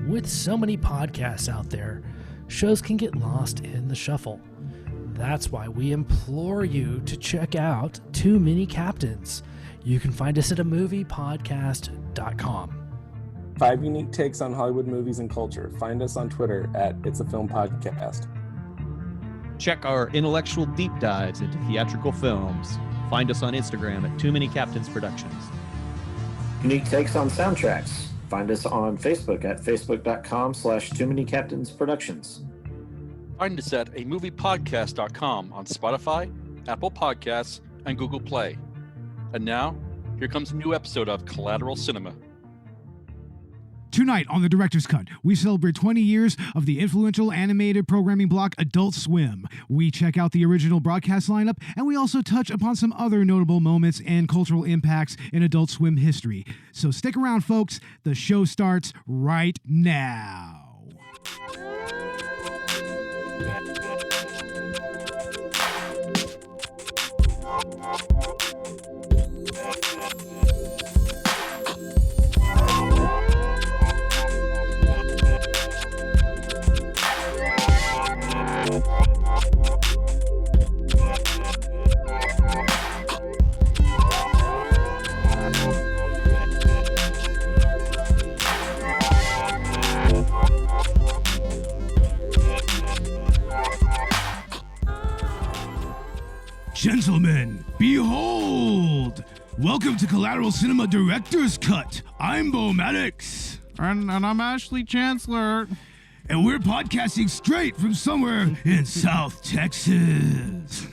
With so many podcasts out there, shows can get lost in the shuffle. That's why we implore you to check out Too Many Captains. You can find us at amoviepodcast.com. 5 unique takes on Hollywood movies and culture. Find us on Twitter at It's a Film Podcast. Check our intellectual deep dives into theatrical films. Find us on Instagram at Too Many Captains Productions. Unique takes on soundtracks. Find us on Facebook at facebook.com/Too Many Captains Productions. Find us at amoviepodcast.com on Spotify, Apple Podcasts, and Google Play. And now, here comes a new episode of Collateral Cinema. Tonight on the Director's Cut, we celebrate 20 years of the influential animated programming block Adult Swim. We check out the original broadcast lineup, and we also touch upon some other notable moments and cultural impacts in Adult Swim history. So stick around, folks. The show starts right now. Gentlemen, behold! Welcome to Collateral Cinema Director's Cut. I'm Beau And I'm Ashley Chancellor. and we're podcasting straight from somewhere in South Texas.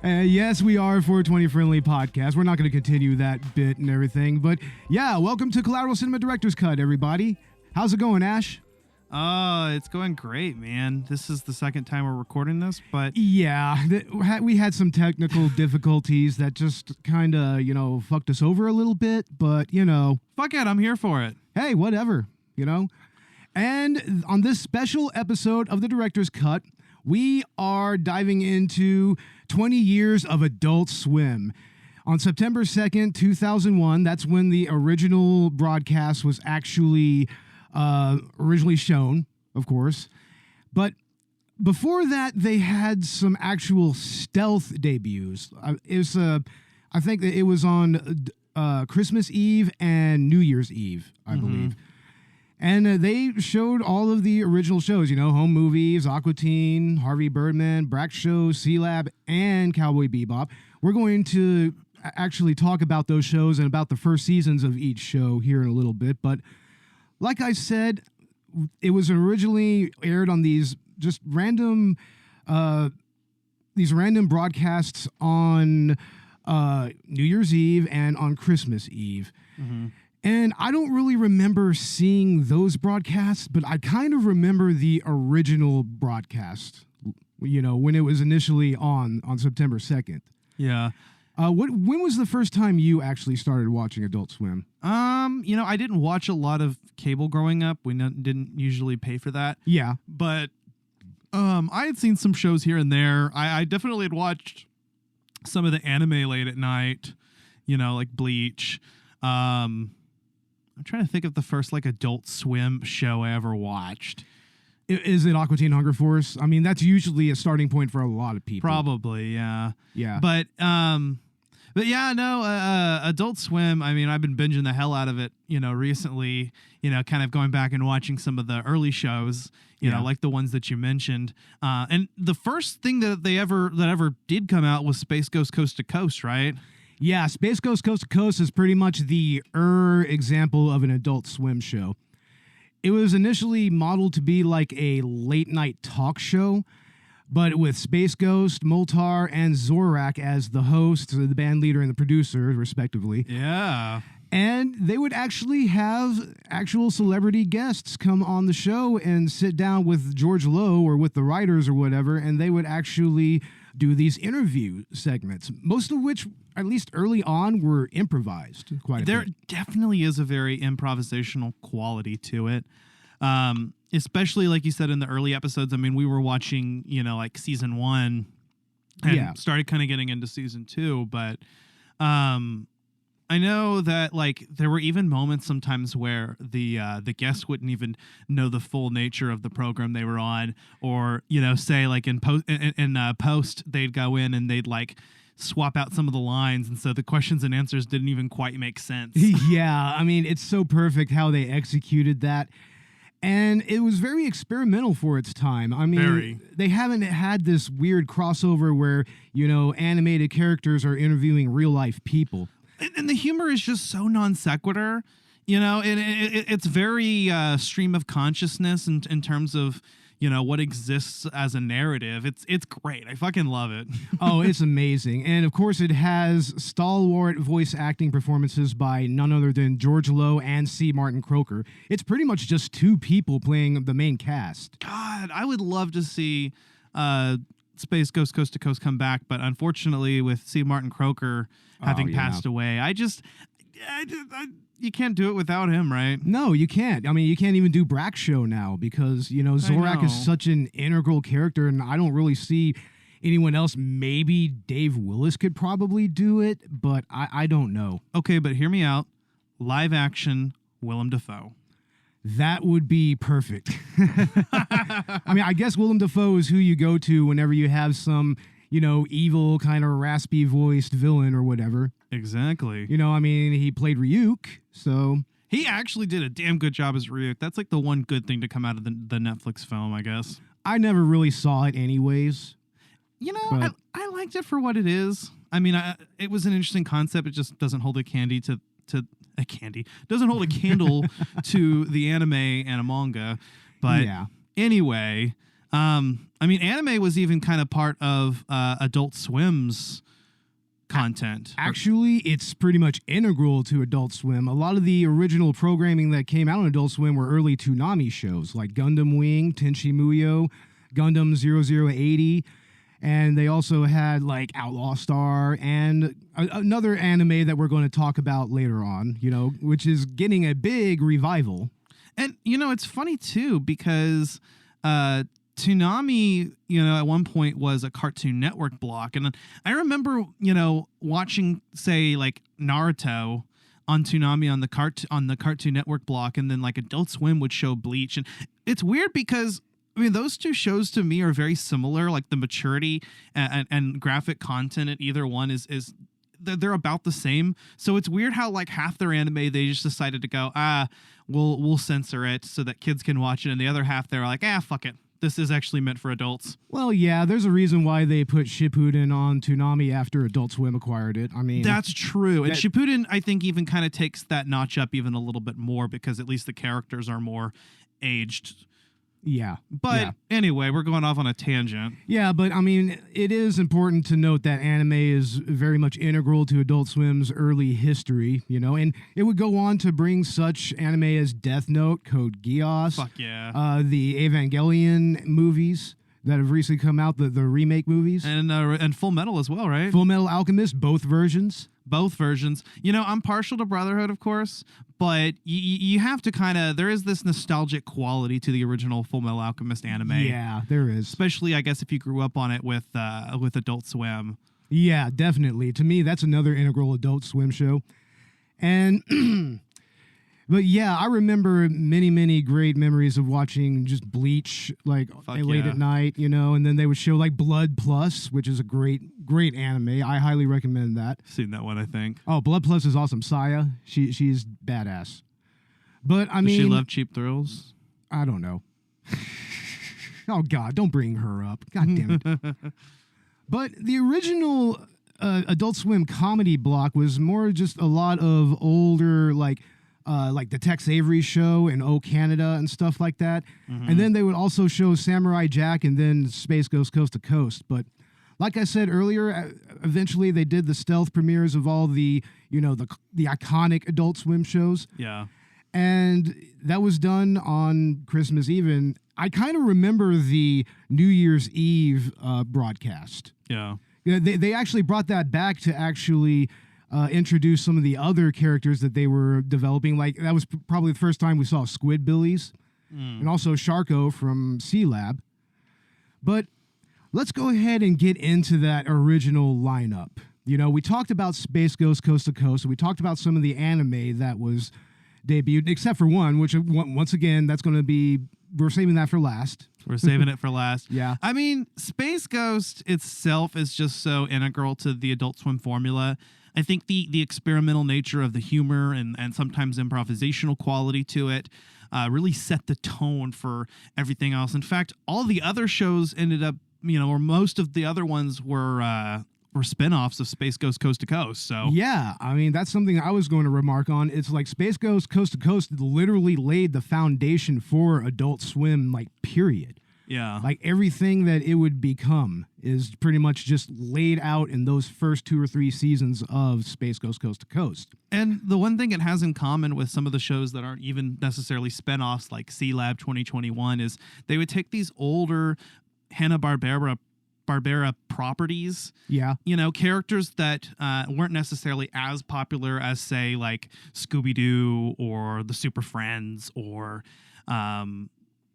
Yes, we are a 420 friendly podcast. We're not going to continue that bit and everything, but yeah, welcome to Collateral Cinema Director's Cut, everybody. How's it going, Ash? It's going great, man. This is the second time we're recording this, but yeah, we had some technical difficulties that just kind of, fucked us over a little bit, but, fuck it, I'm here for it. Hey, whatever, And on this special episode of the Director's Cut, we are diving into 20 years of Adult Swim. On September 2nd, 2001, that's when the original broadcast was actually originally shown, of course. But before that, they had some actual stealth debuts. I think that it was on Christmas Eve and New Year's Eve, I believe. And they showed all of the original shows, Home Movies, Aqua Teen, Harvey Birdman, Brack Show, C-Lab, and Cowboy Bebop. We're going to actually talk about those shows and about the first seasons of each show here in a little bit. But like I said, it was originally aired on these just random broadcasts on New Year's Eve and on Christmas Eve. And I don't really remember seeing those broadcasts, but I kind of remember the original broadcast, when it was initially on September 2nd. Yeah. When was the first time you actually started watching Adult Swim? I didn't watch a lot of cable growing up. We didn't usually pay for that. Yeah. But I had seen some shows here and there. I definitely had watched some of the anime late at night, like Bleach. I'm trying to think of the first Adult Swim show I ever watched. Is it Aqua Teen Hunger Force? I mean, that's usually a starting point for a lot of people. Probably, yeah. Yeah. But yeah, no, Adult Swim, I mean, I've been binging the hell out of it, recently, kind of going back and watching some of the early shows, like the ones that you mentioned. And the first thing that ever did come out was Space Ghost Coast to Coast, right? Yeah, Space Ghost Coast to Coast is pretty much the example of an Adult Swim show. It was initially modeled to be like a late-night talk show, but with Space Ghost, Moltar, and Zorak as the hosts, the band leader and the producer, respectively. Yeah. And they would actually have actual celebrity guests come on the show and sit down with George Lowe or with the writers or whatever, and they would actually do these interview segments, most of which, at least early on, were improvised quite a bit. There definitely is a very improvisational quality to it. Especially like you said in the early episodes. I mean, we were watching, like season 1 and started kind of getting into season 2, but I I know that like there were even moments sometimes where the guests wouldn't even know the full nature of the program they were on, or say like in post they'd go in and they'd like swap out some of the lines, and so the questions and answers didn't even quite make sense. Yeah, I mean, it's so perfect how they executed that. And it was very experimental for its time. I mean, they haven't had this weird crossover where, animated characters are interviewing real life people. And the humor is just so non sequitur. It's very stream of consciousness in terms of, what exists as a narrative. It's great. I fucking love it. Oh, it's amazing. And of course, it has stalwart voice acting performances by none other than George Lowe and C. Martin Croker. It's pretty much just two people playing the main cast. God, I would love to see Space Ghost Coast to Coast come back, but unfortunately, with C. Martin Croker having passed away, I you can't do it without him, right? No, you can't. I mean, you can't even do Brack's show now because, Zorak is such an integral character, and I don't really see anyone else. Maybe Dave Willis could probably do it, but I don't know. Okay, but hear me out. Live action Willem Dafoe. That would be perfect. I mean, I guess Willem Dafoe is who you go to whenever you have some, evil kind of raspy voiced villain or whatever. Exactly. I mean, he played Ryuk, so... He actually did a damn good job as Ryuk. That's like the one good thing to come out of the Netflix film, I guess. I never really saw it anyways. I liked it for what it is. I mean, it was an interesting concept. It just doesn't hold a candle to the anime and a manga. But anyway, I mean, anime was even kind of part of Adult Swim's content. Actually, it's pretty much integral to Adult Swim. A lot of the original programming that came out on Adult Swim were early Toonami shows like Gundam Wing, Tenchi Muyo, Gundam 0080, and they also had like Outlaw Star and another anime that we're going to talk about later on, which is getting a big revival. And, it's funny too because Toonami, at one point was a Cartoon Network block. And I remember, watching, say, like Naruto on Toonami on the Cartoon Network block, and then like Adult Swim would show Bleach. And it's weird because, I mean, those two shows to me are very similar. Like the maturity and graphic content in either one is they're about the same. So it's weird how like half their anime, they just decided to go, we'll censor it so that kids can watch it. And the other half, they're like, fuck it. This is actually meant for adults. Well, yeah, there's a reason why they put Shippuden on Toonami after Adult Swim acquired it. I mean, that's true. And Shippuden, I think, even kind of takes that notch up even a little bit more because at least the characters are more aged. Yeah. But anyway, we're going off on a tangent. Yeah, but I mean, it is important to note that anime is very much integral to Adult Swim's early history, and it would go on to bring such anime as Death Note, Code Geass, fuck yeah, the Evangelion movies that have recently come out, the remake movies. And Full Metal as well, right? Full Metal Alchemist, both versions. Both versions. I'm partial to Brotherhood, of course, but you have to kind of, there is this nostalgic quality to the original Full Metal Alchemist anime. Yeah, there is. Especially, I guess, if you grew up on it with Adult Swim. Yeah, definitely. To me, that's another integral Adult Swim show. And... But yeah, I remember many, many great memories of watching just Bleach, like late at night, and then they would show like Blood Plus, which is a great anime. I highly recommend that. Seen that one, I think. Oh, Blood Plus is awesome. Saya, she's badass. But I mean, does she love cheap thrills? I don't know. Oh God, don't bring her up. God damn it. But the original Adult Swim comedy block was more just a lot of older like the Tex Avery show and O Canada and stuff like that. Mm-hmm. And then they would also show Samurai Jack and then Space Ghost Coast to Coast. But like I said earlier, eventually they did the stealth premieres of all the iconic Adult Swim shows. Yeah. And that was done on Christmas Eve. And I kind of remember the New Year's Eve broadcast. Yeah. They actually brought that back to actually... introduce some of the other characters that they were developing. Like that was probably the first time we saw Squidbillies and also Sharko from C-Lab. But let's go ahead and get into that original lineup. You know, we talked about Space Ghost Coast to Coast, and we talked about some of the anime that was debuted, except for one, which once again, that's going to be, we're saving that for last. We're saving it for last. Yeah. I mean, Space Ghost itself is just so integral to the Adult Swim formula. I think the experimental nature of the humor and sometimes improvisational quality to it really set the tone for everything else. In fact, all the other shows ended up, or most of the other ones were spinoffs of Space Ghost Coast to Coast. So yeah, I mean, that's something I was going to remark on. It's like Space Ghost Coast to Coast literally laid the foundation for Adult Swim, like, period. Yeah. Like, everything that it would become is pretty much just laid out in those first 2 or 3 seasons of Space Ghost Coast to Coast. And the one thing it has in common with some of the shows that aren't even necessarily spinoffs like C-Lab 2021 is they would take these older Hanna-Barbera properties, characters that weren't necessarily as popular as, say, like Scooby-Doo or the Super Friends or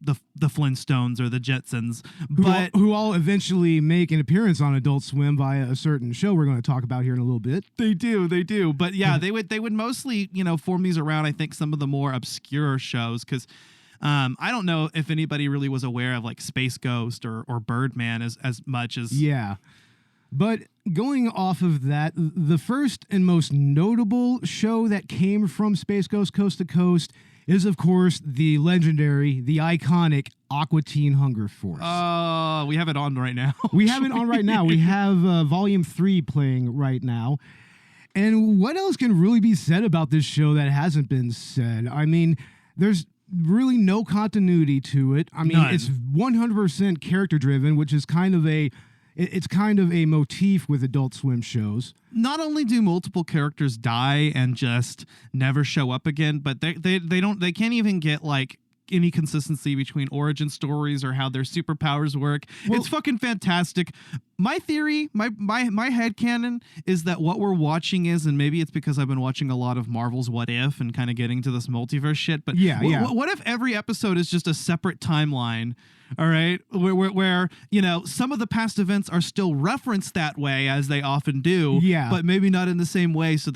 the Flintstones or the Jetsons, but who all eventually make an appearance on Adult Swim via a certain show we're going to talk about here in a little bit. They do. But yeah, they would mostly, form these around, I think, some of the more obscure shows, because I don't know if anybody really was aware of like Space Ghost or Birdman as much as... Yeah. But going off of that, the first and most notable show that came from Space Ghost Coast to Coast is, of course, the legendary, the iconic Aqua Teen Hunger Force. Oh, we have it on right now. We have it on right now. We have Volume 3 playing right now. And what else can really be said about this show that hasn't been said? I mean, there's really no continuity to it. I mean, None. It's 100% character driven, which is kind of a motif with Adult Swim shows. Not only do multiple characters die and just never show up again, but they can't even get like any consistency between origin stories or how their superpowers work. Well, it's fucking fantastic. My theory, my headcanon is that what we're watching is, and maybe it's because I've been watching a lot of Marvel's What If and kind of getting to this multiverse shit, but what if every episode is just a separate timeline? All right, where some of the past events are still referenced that way, as they often do, but maybe not in the same way. So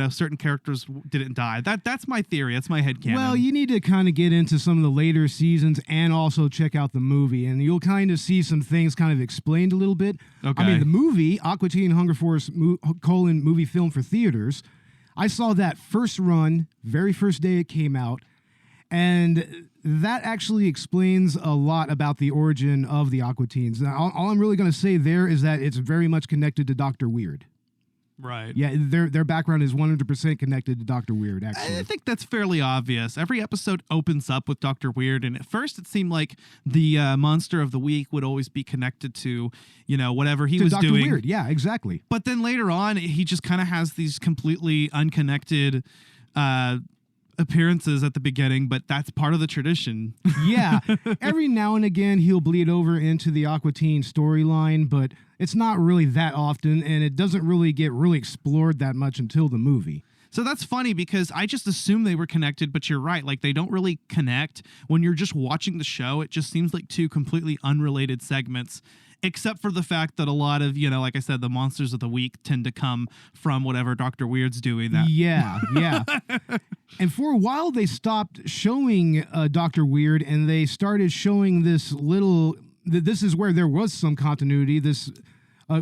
certain characters didn't die. That's my theory. That's my headcanon. Well, you need to kind of get into some of the later seasons and also check out the movie, and you'll kind of see some things kind of explained a little bit. Okay. I mean, the movie Aqua Teen Hunger Force movie film for theaters. I saw that first run, very first day it came out. And that actually explains a lot about the origin of the Aqua Teens. Now, all I'm really going to say there is that it's very much connected to Dr. Weird. Right. Yeah, their background is 100% connected to Dr. Weird, actually. I think that's fairly obvious. Every episode opens up with Dr. Weird, and at first it seemed like the monster of the week would always be connected to, whatever he was Dr. doing. Weird, yeah, exactly. But then later on, he just kind of has these completely unconnected appearances at the beginning, but that's part of the tradition. Yeah. Every now and again, he'll bleed over into the Aqua Teen storyline, but it's not really that often, and it doesn't really get explored that much until the movie. So that's funny because I just assumed they were connected, but you're right. Like, they don't really connect. When you're just watching the show, it just seems like two completely unrelated segments, except for the fact that a lot of, like I said, the monsters of the week tend to come from whatever Dr. Weird's doing. Yeah. And for a while, they stopped showing Dr. Weird, and they started showing this is where there was some continuity, this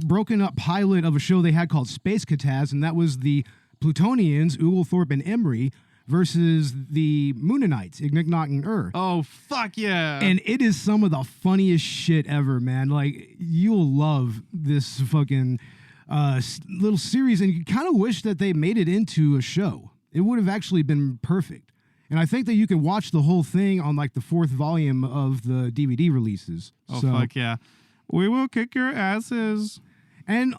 broken up pilot of a show they had called Space Kataz, and that was the Plutonians, Oglethorpe and Emery, versus the Moonanites, Ignignokt and Oh, fuck yeah. And it is some of the funniest shit ever, man. Like, you'll love this fucking little series, and you kind of wish that they made it into a show. It would have actually been perfect. And I think that you can watch the whole thing on like the 4th volume of the DVD releases. Oh, fuck yeah. We will kick your asses. And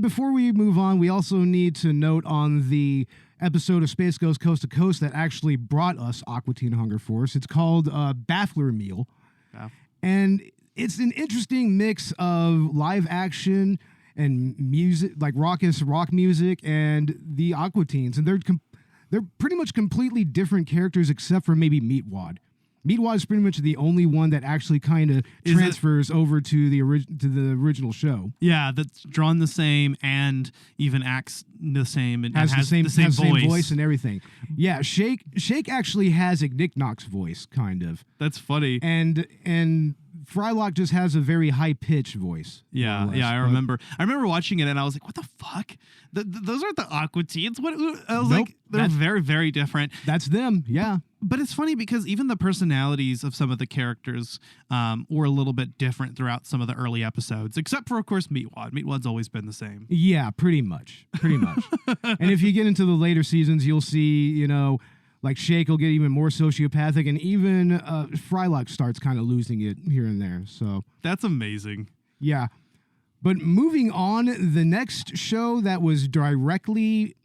before we move on, we also need to note on the episode of Space Ghost Coast to Coast that actually brought us Aqua Teen Hunger Force. It's called Baffler Meal. And it's an interesting mix of live action and music, like raucous rock music, and the Aqua Teens. And they're pretty much completely different characters except for maybe Meatwad. Meatwad is pretty much the only one that actually kind of transfers over to the original show. Yeah, that's drawn the same and even acts the same and has the same voice and everything. Yeah, Shake actually has a Nick Knox voice, kind of. That's funny. And Frylock just has a very high pitched voice. Yeah, I remember watching it and I was like, what the fuck? Those aren't the Aqua Teens. What? I was like, they're very, very different. That's them. Yeah. But it's funny because even the personalities of some of the characters were a little bit different throughout some of the early episodes, except for, of course, Meatwad. Meatwad's always been the same. Yeah, pretty much. And if you get into the later seasons, you'll see, like Shake will get even more sociopathic, and even Frylock starts kind of losing it here and there. So that's amazing. Yeah. But moving on, the next show that was directly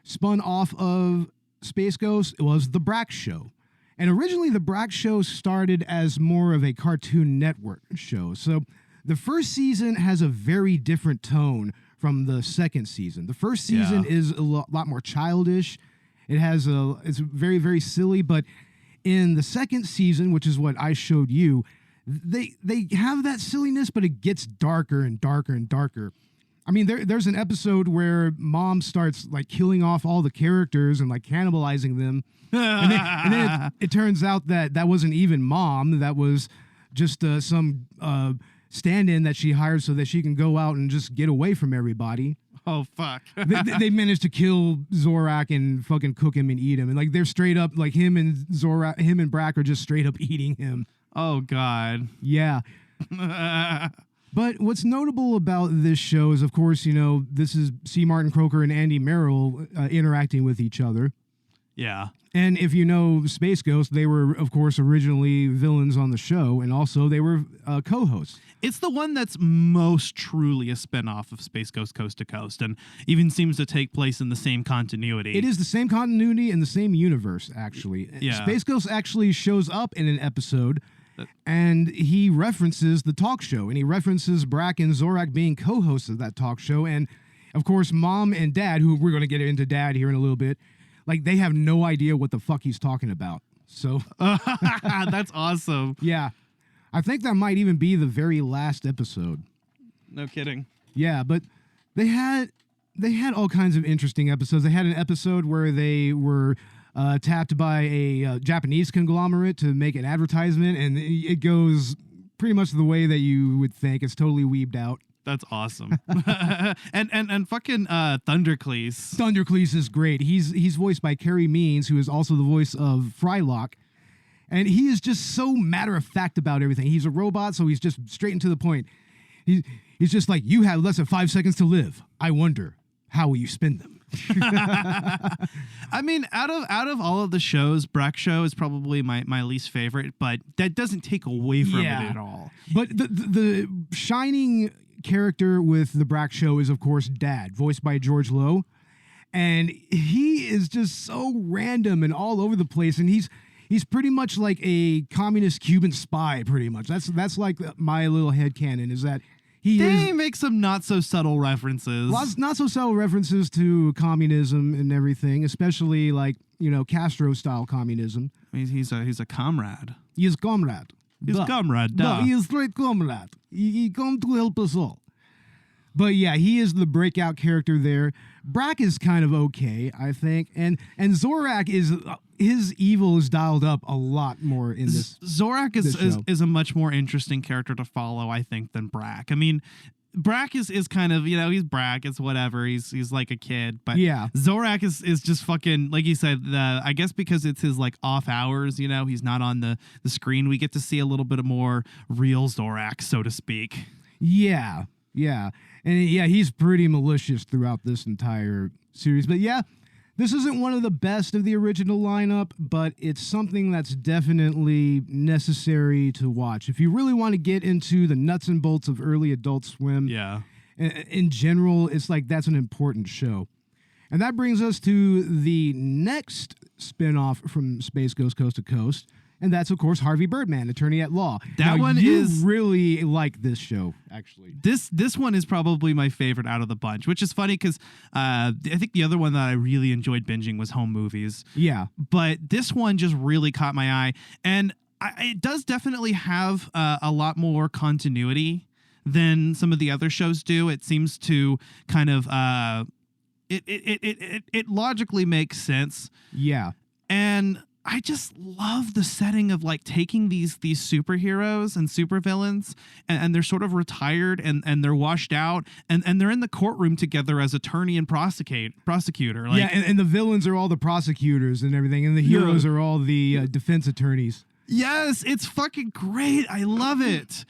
spun off of Space Ghost was The Brak Show. And originally, The Brak Show started as more of a Cartoon Network show. So the first season has a very different tone from the second season. The first season is a lot more childish. It's very, very silly. But in the second season, which is what I showed you, they have that silliness, but it gets darker and darker and darker. I mean, there's an episode where Mom starts like killing off all the characters and like cannibalizing them, and then it turns out that wasn't even Mom. That was just some stand-in that she hired so that she can go out and just get away from everybody. Oh fuck! they managed to kill Zorak and fucking cook him and eat him, and like they're straight up like him and Brak are just straight up eating him. Oh god! Yeah. But what's notable about this show is, of course, this is C. Martin Croker and Andy Merrill interacting with each other. Yeah. And if you know Space Ghost, they were, of course, originally villains on the show, and also they were co-hosts. It's the one that's most truly a spinoff of Space Ghost Coast to Coast, and even seems to take place in the same continuity. It is the same continuity and the same universe, actually. Yeah. Space Ghost actually shows up in an episode, and he references the talk show, and he references Brak and Zorak being co-hosts of that talk show, and, of course, Mom and Dad, who we're going to get into Dad here in a little bit, like, they have no idea what the fuck he's talking about. So that's awesome. Yeah. I think that might even be the very last episode. No kidding. Yeah, but they had all kinds of interesting episodes. They had an episode where they were tapped by a Japanese conglomerate to make an advertisement, and it goes pretty much the way that you would think. It's totally weebed out. That's awesome. and fucking Thundercleese. Thundercleese is great. He's voiced by Kerry Means, who is also the voice of Frylock. And he is just so matter-of-fact about everything. He's a robot, so he's just straight and to the point. He's just like, you have less than 5 seconds to live. I wonder, how will you spend them? I mean, out of all of the shows, Brak Show is probably my least favorite, but that doesn't take away from it at all. But the shining character with the Brak Show is, of course, Dad, voiced by George Lowe. And he is just so random and all over the place, and he's pretty much like a communist Cuban spy, pretty much. That's like my little headcanon, is that they make some not so subtle references. Lots not so subtle references to communism and everything, especially like, Castro style communism. He's a comrade. He is comrade. He's comrade. No, he is straight comrade. He come to help us all. But yeah, he is the breakout character there. Brak is kind of okay, I think, and Zorak is his evil is dialed up a lot more in this. Zorak is a much more interesting character to follow, I think, than Brak. I mean, Brak is kind of, he's Brak, it's whatever. He's like a kid, but yeah, Zorak is just fucking, like you said, I guess because it's his like off hours, he's not on the screen. We get to see a little bit more real Zorak, so to speak. Yeah. Yeah. And yeah, he's pretty malicious throughout this entire series. But yeah, this isn't one of the best of the original lineup, but it's something that's definitely necessary to watch. If you really want to get into the nuts and bolts of early Adult Swim, yeah, in general, it's like that's an important show. And that brings us to the next spinoff from Space Ghost Coast to Coast. And that's, of course, Harvey Birdman, attorney at law. That now, one you is really like this show, actually. This one is probably my favorite out of the bunch, which is funny because I think the other one that I really enjoyed binging was Home Movies. Yeah. But this one just really caught my eye. And it does definitely have a lot more continuity than some of the other shows do. It seems to kind of it logically makes sense. Yeah. And I just love the setting of like taking these superheroes and supervillains and they're sort of retired and they're washed out and they're in the courtroom together as attorney and prosecutor. Like, yeah, and the villains are all the prosecutors and everything, and the heroes are all the defense attorneys. Yes, it's fucking great. I love it.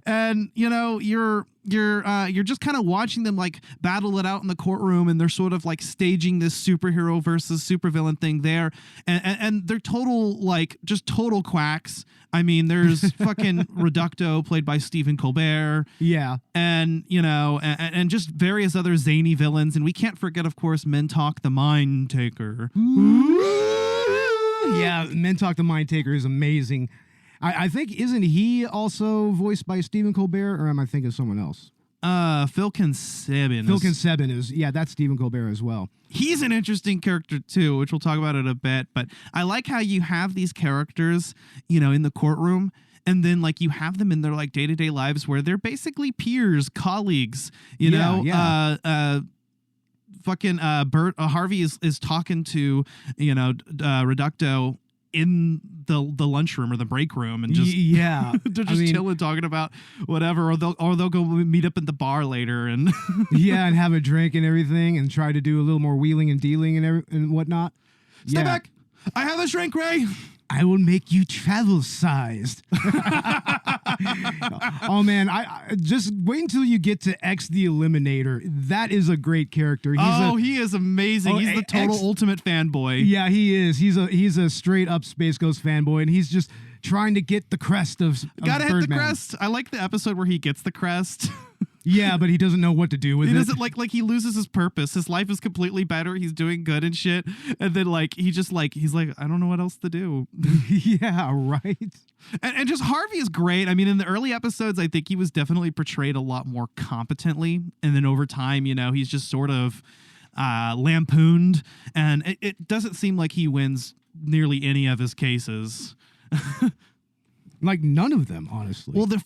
And you're just kind of watching them like battle it out in the courtroom, and they're sort of like staging this superhero versus supervillain thing there, and they're total quacks. I mean, there's fucking Reducto played by Stephen Colbert, yeah, and and just various other zany villains, and we can't forget, of course, Mentalk the Mind Taker. Yeah, Mentalk the Mind Taker is amazing. I think, isn't he also voiced by Stephen Colbert, or am I thinking of someone else? Phil Consebin. Phil Consebin is, yeah, that's Stephen Colbert as well. He's an interesting character too, which we'll talk about in a bit. But I like how you have these characters, in the courtroom, and then like you have them in their like day-to-day lives where they're basically peers, colleagues. Harvey is talking to Reducto in the lunchroom or the break room, and just they're just chilling, talking about whatever, or they'll go meet up at the bar later and and have a drink and everything, and try to do a little more wheeling and dealing and whatnot. Stay back! I have a shrink ray. I will make you travel sized. Oh man, I just wait until you get to X the Eliminator. That is a great character. He is amazing. He's the total ultimate fanboy. Yeah, he is. He's a straight up Space Ghost fanboy, and he's just trying to get the crest of Gotta hit Birdman. the crest. I like the episode where he gets the crest. Yeah, but he doesn't know what to do with it. He doesn't like he loses his purpose. His life is completely better. He's doing good and shit. And then he's like, I don't know what else to do. Yeah, right. And just Harvey is great. I mean, in the early episodes, I think he was definitely portrayed a lot more competently. And then over time, he's just sort of lampooned. And it doesn't seem like he wins nearly any of his cases. Like none of them, honestly. Well, the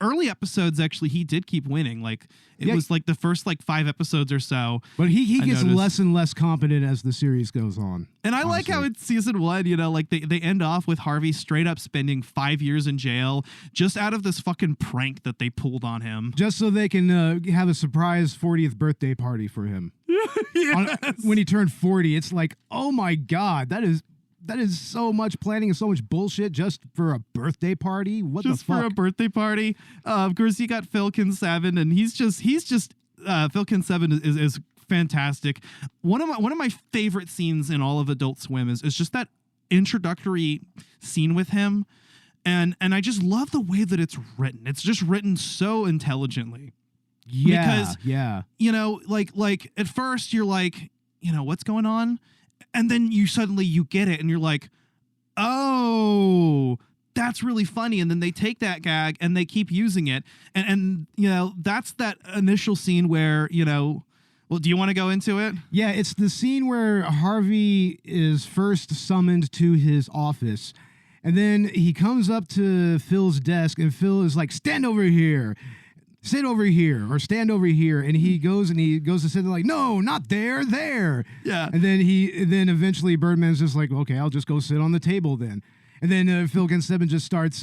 early episodes, actually, he did keep winning. Like it was like the first 5 episodes or so. But he gets less and less competent as the series goes on. And I like how in season 1, they end off with Harvey straight up spending 5 years in jail just out of this fucking prank that they pulled on him. Just so they can have a surprise 40th birthday party for him. Yes. When he turned 40, it's like, oh my God, that is so much planning and so much bullshit just for a birthday party. What just the fuck? For a birthday party. Of course, you got Phil Consebin, and he's just Phil Consebin is fantastic. One of my favorite scenes in all of Adult Swim is just that introductory scene with him, and I just love the way that it's written. It's just written so intelligently. Yeah, because like at first you're like, what's going on? And then you get it and you're like, oh, that's really funny. And then they take that gag and they keep using it. And that's that initial scene where, well, do you want to go into it? Yeah, it's the scene where Harvey is first summoned to his office. And then he comes up to Phil's desk and Phil is like, stand over here. Sit over here or stand over here. And he goes to sit there like, no, not there. Yeah. And then eventually Birdman's just like, okay, I'll just go sit on the table then. And then Phil Consebin just starts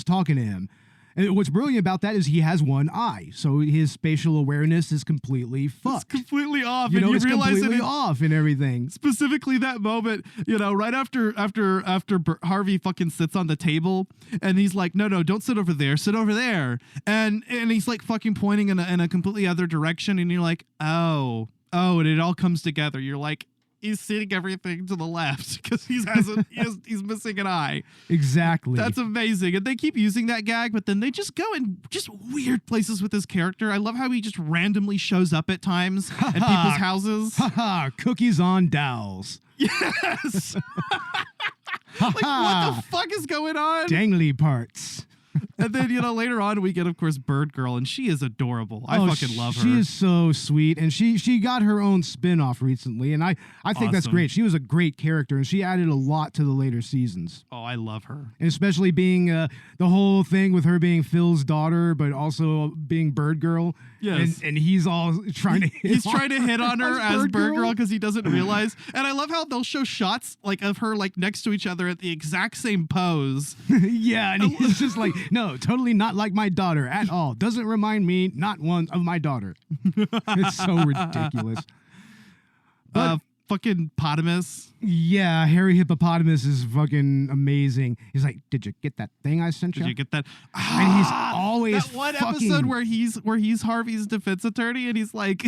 talking to him. And what's brilliant about that is he has one eye, so his spatial awareness is completely fucked. It's completely off. You and you it's realize completely off and everything. Specifically that moment, right after Harvey fucking sits on the table, and he's like, no, don't sit over there, sit over there, and he's like fucking pointing in a completely other direction, and you're like, oh, and it all comes together. You're like, he's seeing everything to the left because he's missing an eye. Exactly. That's amazing. And they keep using that gag, but then they just go in just weird places with his character. I love how he just randomly shows up at times at people's houses. Cookies on dowels. Yes. Like, what the fuck is going on? Dangly parts. And then, later on we get, of course, Bird Girl, and she is adorable. I fucking love her. She is so sweet, and she got her own spin-off recently, and I think that's great. She was a great character, and she added a lot to the later seasons. Oh, I love her. And especially being the whole thing with her being Phil's daughter, but also being Bird Girl. Yes. And he's all trying to hit He's trying to hit on her as Bird Girl because he doesn't realize. And I love how they'll show shots like of her like next to each other at the exact same pose. Yeah, and he's just like, no, totally not like my daughter at all. Doesn't remind me, not one of my daughter. It's so ridiculous. But fucking Potamus. yeah, Harry Hippopotamus is fucking amazing. He's like, did you get that thing I sent you? Did you get that? And he's always that one fucking... episode where he's Harvey's defense attorney, and he's like,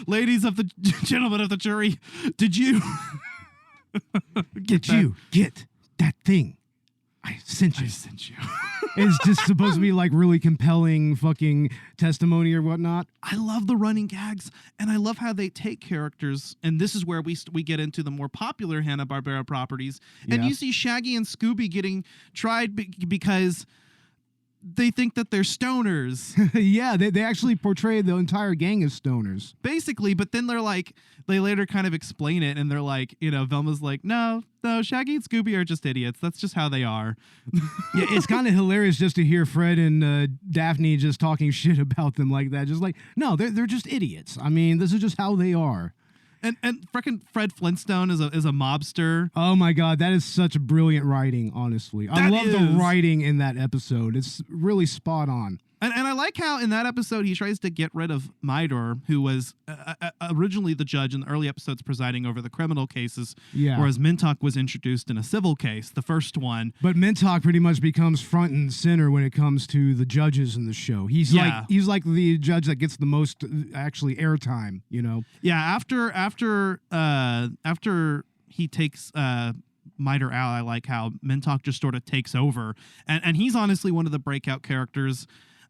ladies of the gentlemen of the jury, did you get that thing I sent you? It's just supposed to be like really compelling fucking testimony or whatnot. I love the running gags, and I love how they take characters, and this is where we get into the more popular Hanna-Barbera properties, and you see Shaggy and Scooby getting tried because they think that they're stoners. Yeah, they actually portray the entire gang as stoners. Basically, but then they later kind of explain it, and they're like, Velma's like, no, Shaggy and Scooby are just idiots. That's just how they are. Yeah, it's kind of hilarious just to hear Fred and Daphne just talking shit about them like that. Just like, no, they're just idiots. I mean, this is just how they are. And freaking Fred Flintstone is a mobster. Oh my God, that is such brilliant writing, honestly. I love the writing in that episode. It's really spot on. And I like how in that episode he tries to get rid of Midor, who was originally the judge in the early episodes presiding over the criminal cases, whereas Mintok was introduced in a civil case, the first one. But Mintok pretty much becomes front and center when it comes to the judges in the show. He's like the judge that gets the most actually airtime, Yeah, after he takes Midor out, I like how Mintok just sort of takes over, and he's honestly one of the breakout characters.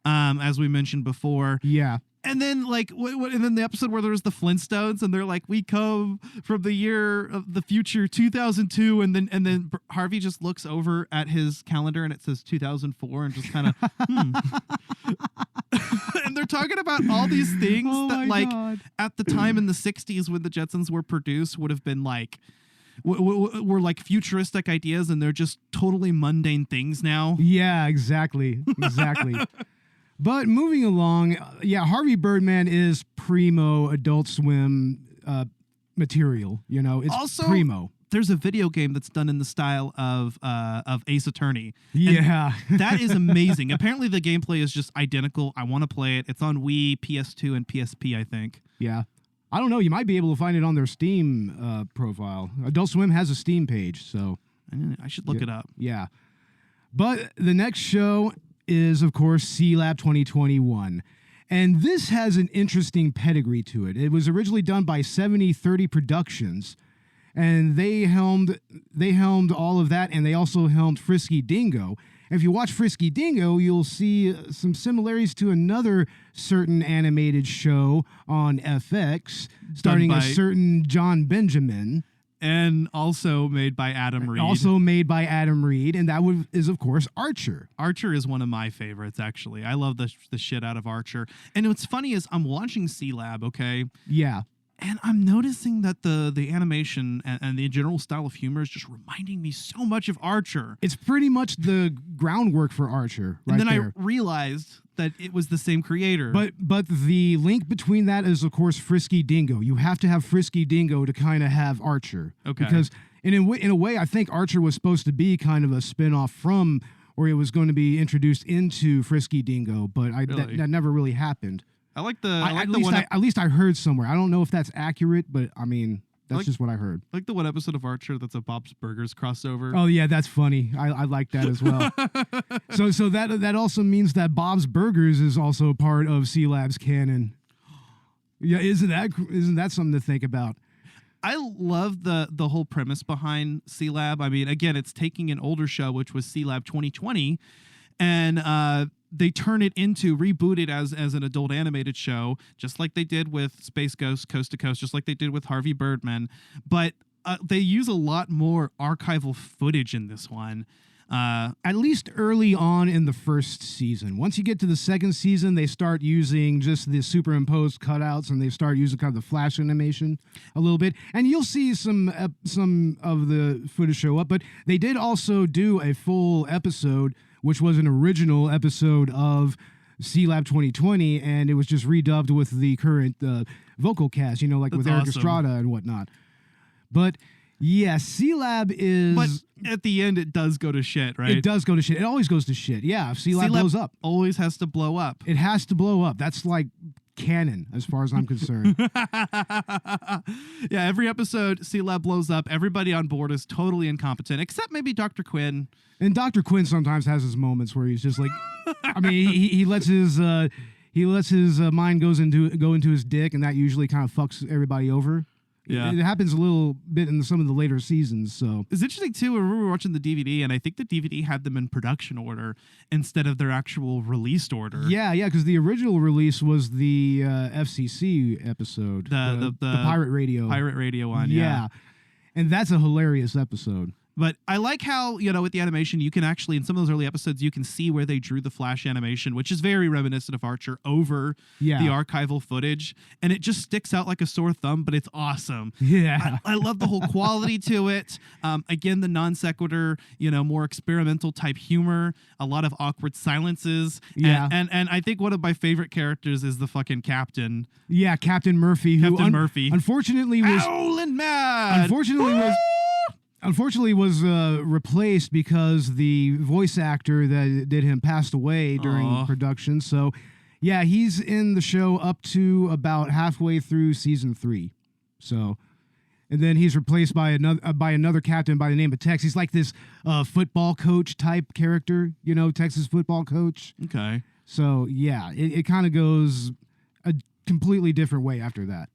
As we mentioned before. Yeah. And then and then the episode where there's the Flintstones and they're like, we come from the year of the future 2002, and then Harvey just looks over at his calendar and it says 2004 and just kind of and they're talking about all these things that at the time in the 60s when the Jetsons were produced would have been like were like futuristic ideas, and they're just totally mundane things now. Yeah, exactly. But moving along, Harvey Birdman is primo Adult Swim material. It's also primo. There's a video game that's done in the style of Ace Attorney. Yeah, and that is amazing. Apparently, the gameplay is just identical. I want to play it. It's on Wii, PS2, and PSP, I think. Yeah, I don't know. You might be able to find it on their Steam profile. Adult Swim has a Steam page, so I should look it up. Yeah, but the next show is, of course, C-Lab 2021. And this has an interesting pedigree to it. It was originally done by 7030 Productions, and they helmed all of that, and they also helmed Frisky Dingo. And if you watch Frisky Dingo, you'll see some similarities to another certain animated show on FX, starring a certain John Benjamin. And also made by Adam Reed. And that is, of course, Archer. Archer is one of my favorites, actually. I love the shit out of Archer. And what's funny is I'm watching C-Lab, okay? Yeah. And I'm noticing that the animation and the general style of humor is just reminding me so much of Archer. It's pretty much the groundwork for Archer, right? And then there. I realized that it was the same creator. But the link between that is, of course, Frisky Dingo. You have to have Frisky Dingo to kind of have Archer. Okay. Because in a way, I think Archer was supposed to be kind of a spin-off from, or it was going to be introduced into Frisky Dingo, but that never really happened. I like the at least I heard somewhere. I don't know if that's accurate, but I mean, that's just what I heard. I like the one episode of Archer that's a Bob's Burgers crossover. Oh yeah, that's funny. I like that as well. so that also means that Bob's Burgers is also part of C-Lab's canon. Yeah, isn't that something to think about? I love the whole premise behind C-Lab. I mean, again, it's taking an older show, which was C-Lab 2020, and they reboot it as an adult animated show, just like they did with Space Ghost Coast to Coast, just like they did with Harvey Birdman. But they use a lot more archival footage in this one. At least early on in the first season. Once you get to the second season, they start using just the superimposed cutouts, and they start using kind of the flash animation a little bit. And you'll see some of the footage show up, but they did also do a full episode, which was an original episode of C-Lab 2020, and it was just redubbed with the current vocal cast, like That's with Eric awesome. Estrada and whatnot. But yeah, C-Lab is... But at the end, it does go to shit, right? It does go to shit. It always goes to shit. Yeah, if C-Lab blows up. Always has to blow up. It has to blow up. That's like canon, as far as I'm concerned. Yeah, every episode, C-Lab blows up. Everybody on board is totally incompetent, except maybe Dr. Quinn. And Dr. Quinn sometimes has his moments where he's just like... I mean, he lets his... He lets his mind go into his dick, and that usually kind of fucks everybody over. Yeah. It happens a little bit in some of the later seasons, so... It's interesting, too, when we were watching the DVD, and I think the DVD had them in production order instead of their actual released order. Yeah, because the original release was the FCC episode. The Pirate Radio. Pirate Radio one, Yeah. And that's a hilarious episode. But I like how, with the animation, you can actually, in some of those early episodes, you can see where they drew the flash animation, which is very reminiscent of Archer, over the archival footage. And it just sticks out like a sore thumb, but it's awesome. Yeah. I love the whole quality to it. Again, the non sequitur, more experimental type humor, a lot of awkward silences. Yeah. And I think one of my favorite characters is the fucking captain. Yeah, Captain Murphy. Captain Murphy. Unfortunately was... Owlin' mad! Unfortunately was replaced because the voice actor that did him passed away during production. So, yeah, he's in the show up to about halfway through season 3. So, and then he's replaced by another captain by the name of Tex. He's like this football coach type character, Texas football coach. Okay. So, yeah, it kind of goes a completely different way after that.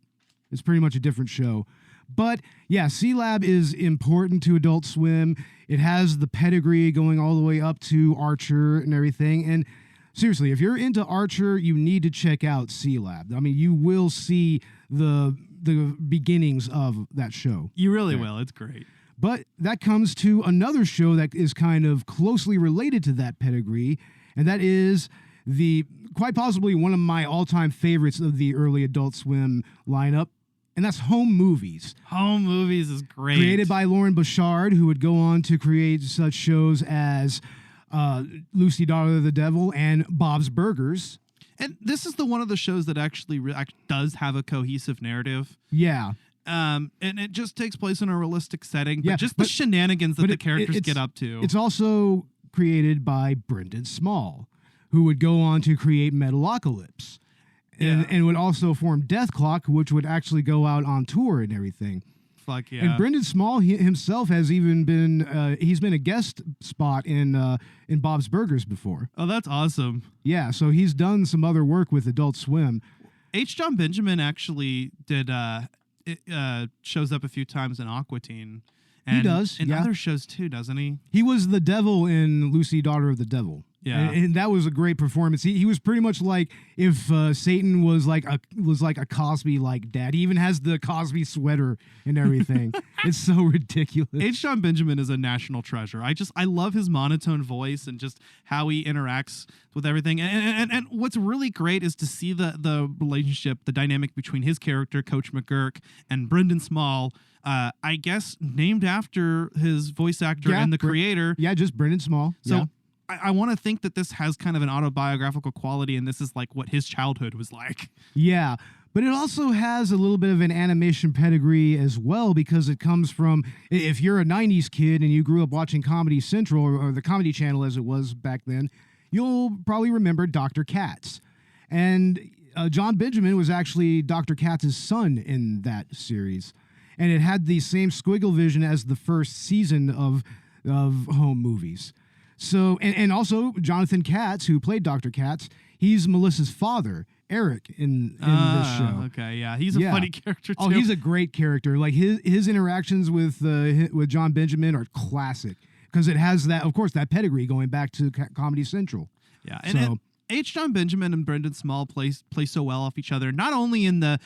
It's pretty much a different show. But, yeah, C-Lab is important to Adult Swim. It has the pedigree going all the way up to Archer and everything. And seriously, if you're into Archer, you need to check out C-Lab. I mean, you will see the beginnings of that show. You really will. It's great. But that comes to another show that is kind of closely related to that pedigree, and that is quite possibly one of my all-time favorites of the early Adult Swim lineup. And that's Home Movies. Home Movies is great. Created by Lauren Bouchard, who would go on to create such shows as Lucy, Daughter of the Devil, and Bob's Burgers. And this is one of the shows that actually does have a cohesive narrative. Yeah. And it just takes place in a realistic setting. But the shenanigans that the characters get up to. It's also created by Brendan Small, who would go on to create Metalocalypse. And would also form Death Clock, which would actually go out on tour and everything. Fuck yeah. And Brendan Small himself has even been he's been a guest spot in Bob's Burgers before. Oh, that's awesome. Yeah, so he's done some other work with Adult Swim. H. John Benjamin actually did shows up a few times in Aqua Teen. And he does. In other shows too, doesn't he? He was the devil in Lucy, Daughter of the Devil. Yeah, and that was a great performance. He was pretty much like if Satan was like a Cosby like dad. He even has the Cosby sweater and everything. It's so ridiculous. H. John Benjamin is a national treasure. I love his monotone voice and just how he interacts with everything. And what's really great is to see the relationship, the dynamic between his character, Coach McGurk, and Brendan Small. I guess named after his voice actor and the creator. Yeah, just Brendan Small. So. Yeah. I want to think that this has kind of an autobiographical quality, and this is like what his childhood was like. Yeah, but it also has a little bit of an animation pedigree as well, because it comes from, if you're a 90s kid and you grew up watching Comedy Central, or the Comedy Channel as it was back then, you'll probably remember Dr. Katz. And John Benjamin was actually Dr. Katz's son in that series. And it had the same squiggle vision as the first season of Home Movies. So, and also Jonathan Katz, who played Dr. Katz, he's Melissa's father, Eric, in this show. Okay, yeah, he's a funny character too. Oh, he's a great character. Like his interactions with John Benjamin are classic, because it has that, of course, that pedigree going back to Comedy Central. Yeah, H. John Benjamin and Brendan Small play so well off each other, not only in the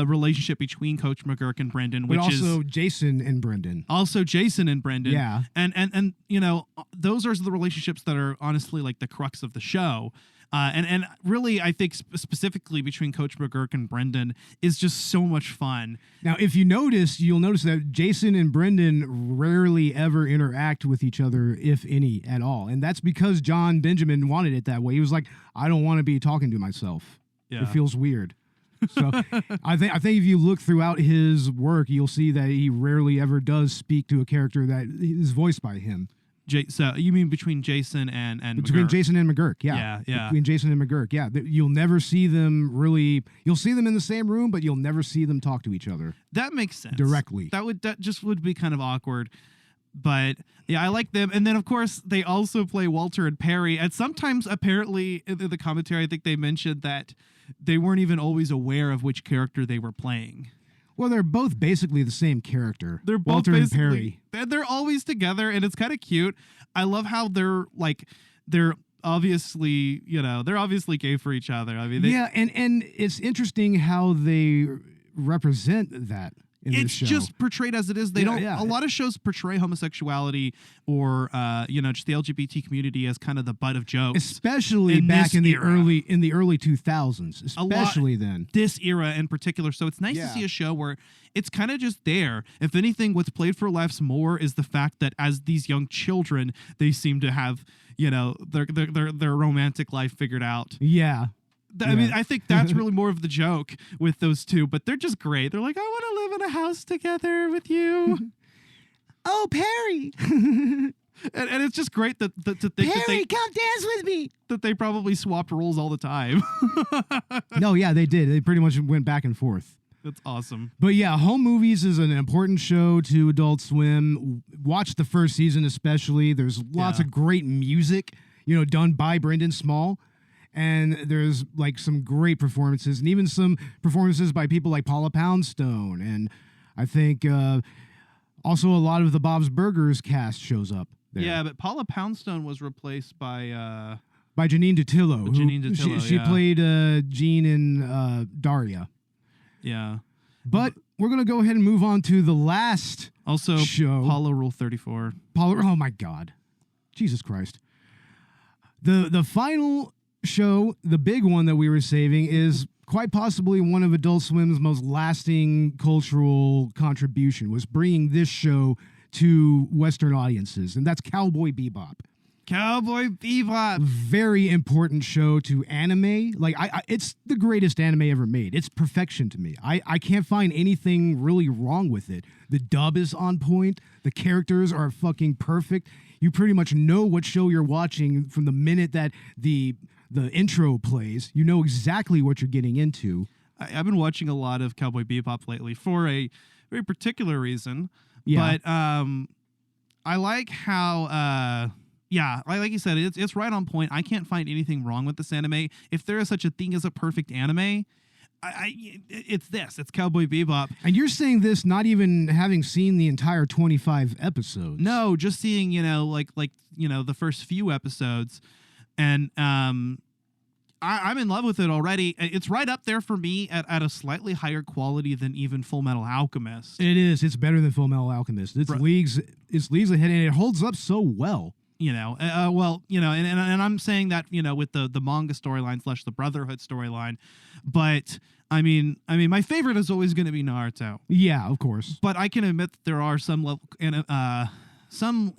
relationship between Coach McGurk and Brendan, which but also is Jason and Brendan. Also Jason and Brendan. Yeah. And you know, those are the relationships that are honestly like the crux of the show. And really, I think specifically between Coach McGurk and Brendan is just so much fun. Now, if you notice, you'll notice that Jason and Brendan rarely ever interact with each other, if any, at all. And that's because John Benjamin wanted it that way. He was like, I don't want to be talking to myself. Yeah. It feels weird. So I think if you look throughout his work, you'll see that he rarely ever does speak to a character that is voiced by him. So you mean between Jason and between McGurk? Jason and McGurk, yeah. Between Jason and McGurk, yeah. You'll never see them really. You'll see them in the same room, but you'll never see them talk to each other. That makes sense directly. That just would be kind of awkward. But yeah, I like them. And then of course they also play Walter and Perry. And sometimes apparently in the commentary, I think they mentioned that they weren't even always aware of which character they were playing. Well, they're both basically the same character. They're both Walter and Perry. They're always together, and it's kind of cute. I love how they're obviously, they're obviously gay for each other. I mean, and it's interesting how they represent that. It's just portrayed as it is. They don't. Yeah. A lot of shows portray homosexuality or just the LGBT community as kind of the butt of jokes, especially back in the early 2000s, especially then. This era in particular. So it's nice to see a show where it's kind of just there. If anything, what's played for laughs more is the fact that as these young children, they seem to have their romantic life figured out. Yeah. I mean, I think that's really more of the joke with those two, but they're just great. They're like, I want to live in a house together with you. Oh, Perry. and it's just great to think Perry, come dance with me. That they probably swapped roles all the time. No, yeah, they did. They pretty much went back and forth. That's awesome. But yeah, Home Movies is an important show to Adult Swim. Watch the first season especially. There's lots of great music, done by Brendan Small. And there's like some great performances, and even some performances by people like Paula Poundstone. And I think also a lot of the Bob's Burgers cast shows up there. Yeah, but Paula Poundstone was replaced by Janine Dutillo. Janine Dutillo, she played Jean in Daria. Yeah. But we're going to go ahead and move on to the last show. Paula Rule 34. Oh, my God. Jesus Christ. The final show, the big one that we were saving, is quite possibly one of Adult Swim's most lasting cultural contribution, was bringing this show to Western audiences, and that's Cowboy Bebop. Cowboy Bebop. Very important show to anime. Like, it's the greatest anime ever made. It's perfection to me. I can't find anything really wrong with it. The dub is on point. The characters are fucking perfect. You pretty much know what show you're watching from the minute that the intro plays. You know exactly what you're getting into. I've been watching a lot of Cowboy Bebop lately for a very particular reason. Yeah. But I like how, like you said, it's right on point. I can't find anything wrong with this anime. If there is such a thing as a perfect anime, it's Cowboy Bebop. And you're saying this not even having seen the entire 25 episodes. No, just seeing, the first few episodes. And I'm in love with it already. It's right up there for me at a slightly higher quality than even Full Metal Alchemist. It is. It's better than Full Metal Alchemist. It's leagues ahead, and it holds up so well. And I'm saying that, with the manga storyline / the Brotherhood storyline. But I mean, my favorite is always going to be Naruto. Yeah, of course. But I can admit that there are some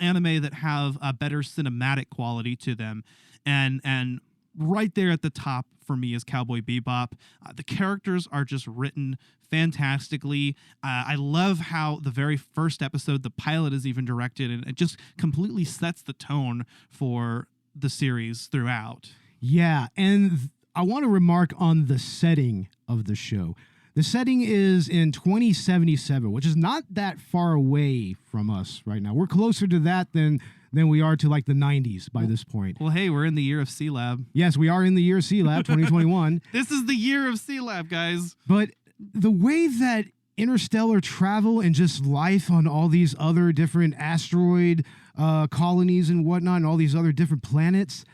anime that have a better cinematic quality to them. And right there at the top for me is Cowboy Bebop. The characters are just written fantastically. I love how the very first episode, the pilot, is even directed, and it just completely sets the tone for the series throughout. Yeah, and I want to remark on the setting of the show. The setting is in 2077, which is not that far away from us right now. We're closer to that than we are to like the 90s by this point. Well, hey, we're in the year of C-Lab. Yes, we are in the year of C-Lab, 2021. This is the year of C-Lab, guys. But the way that interstellar travel and just life on all these other different asteroid colonies and whatnot, and all these other different planets,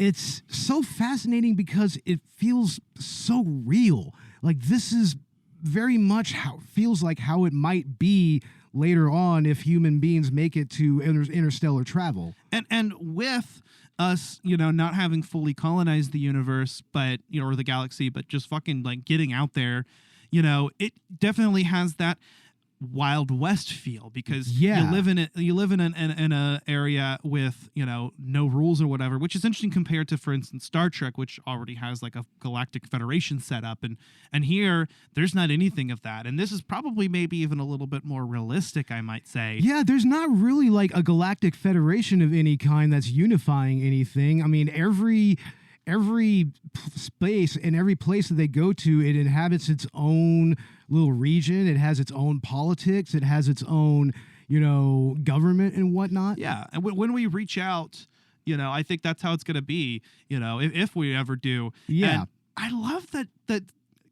it's so fascinating because it feels so real. Like this is very much feels like how it might be later on if human beings make it to interstellar travel. And with us, not having fully colonized the universe, but or the galaxy, but just fucking like getting out there, it definitely has that Wild West feel because you live in an area with no rules or whatever, which is interesting compared to, for instance, Star Trek, which already has like a galactic federation set up, and here there's not anything of that, and this is probably maybe even a little bit more realistic, I might say. Yeah, there's not really like a galactic federation of any kind that's unifying anything. I mean, every space and every place that they go to, it inhabits its own little region. It has its own politics. It has its own, government and whatnot. Yeah, and when we reach out, I think that's how it's going to be. If we ever do. Yeah, and I love that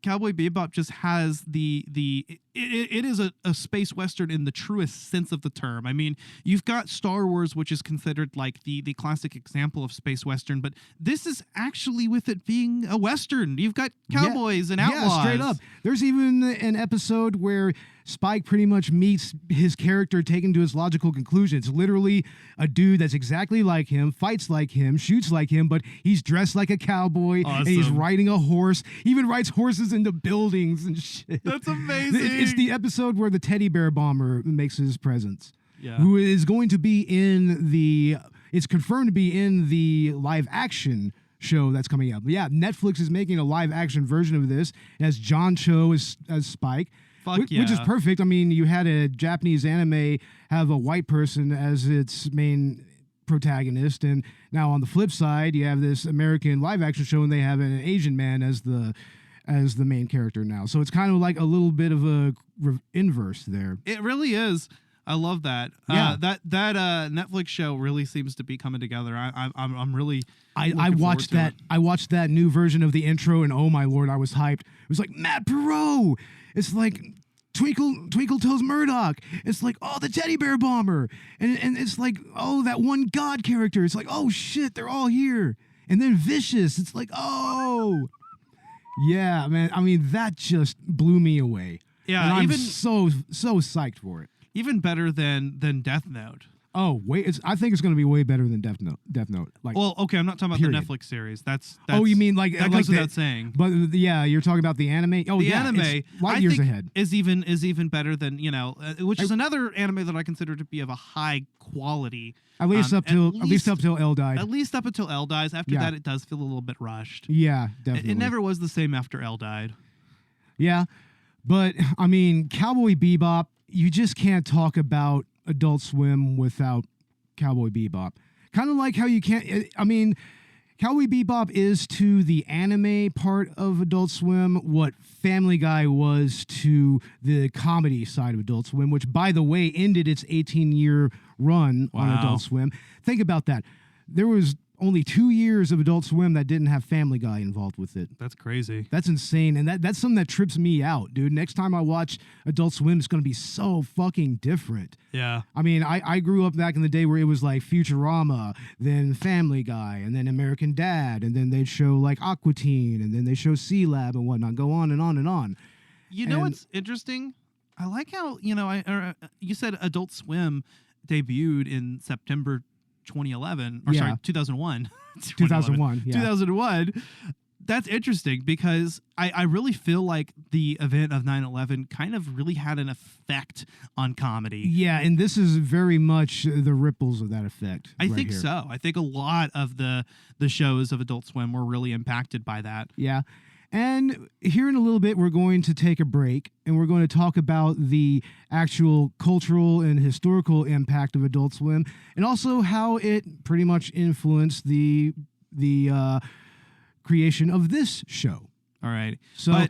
Cowboy Bebop just has it is a space western in the truest sense of the term. I mean, you've got Star Wars, which is considered like the classic example of space western, but this is actually, with it being a western, you've got cowboys and outlaws. Yeah, straight up. There's even an episode where Spike pretty much meets his character taken to his logical conclusion. It's literally a dude that's exactly like him, fights like him, shoots like him, but he's dressed like a cowboy. Awesome. And he's riding a horse. He even rides horses into buildings and shit. That's amazing. It's the episode where the teddy bear bomber makes his presence. Yeah. Who is going to be it's confirmed to be in the live action show that's coming up. Yeah, Netflix is making a live action version of this. It has John Cho as Spike. Fuck yeah. Which is perfect. I mean, you had a Japanese anime have a white person as its main protagonist, and now on the flip side, you have this American live action show, and they have an Asian man as the main character now. So it's kind of like a little bit of a inverse there. It really is. I love that. Yeah. That Netflix show really seems to be coming together. I'm really. I watched that. I watched that new version of the intro, and oh my lord, I was hyped. It was like Matt Perot. It's like Twinkle Toes Murdoch. It's like, oh, the teddy bear bomber, and it's like, oh, that one god character. It's like, oh shit, they're all here. And then Vicious. It's like, oh, yeah, man. I mean, that just blew me away. Yeah, and I'm so psyched for it. Even better than Death Note. Oh wait, I think it's going to be way better than Death Note. Like, well, okay, I'm not talking about period. the Netflix series. That's oh, you mean like that goes without saying. But yeah, you're talking about the anime. Oh, the yeah, anime, light years ahead. is even better than which is another anime that I consider to be of a high quality. At least up till L died. At least up until L dies. After that, it does feel a little bit rushed. Yeah, definitely. It never was the same after L died. Yeah, but I mean, Cowboy Bebop. You just can't talk about Adult Swim without Cowboy Bebop. Kind of like how you can't. I mean, Cowboy Bebop is to the anime part of Adult Swim what Family Guy was to the comedy side of Adult Swim, which, by the way, ended its 18-year run on Adult Swim. Think about that. There was only 2 years of Adult Swim that didn't have Family Guy involved with it. That's crazy. That's insane. And that's something that trips me out, dude. Next time I watch Adult Swim, it's going to be so fucking different. Yeah. I mean, I grew up back in the day where it was like Futurama, then Family Guy, and then American Dad, and then they'd show like Aqua Teen, and then they show C-Lab and whatnot. Go on and on and on. You know what's interesting? I like how, you said Adult Swim debuted in September 2011, or sorry, 2001. 2001, yeah. 2001. That's interesting because I really feel like the event of 9/11 kind of really had an effect on comedy. Yeah, and this is very much the ripples of that effect. I think so. I think a lot of the shows of Adult Swim were really impacted by that. Yeah. And here in a little bit, we're going to take a break, and we're going to talk about the actual cultural and historical impact of Adult Swim, and also how it pretty much influenced the creation of this show. All right. So,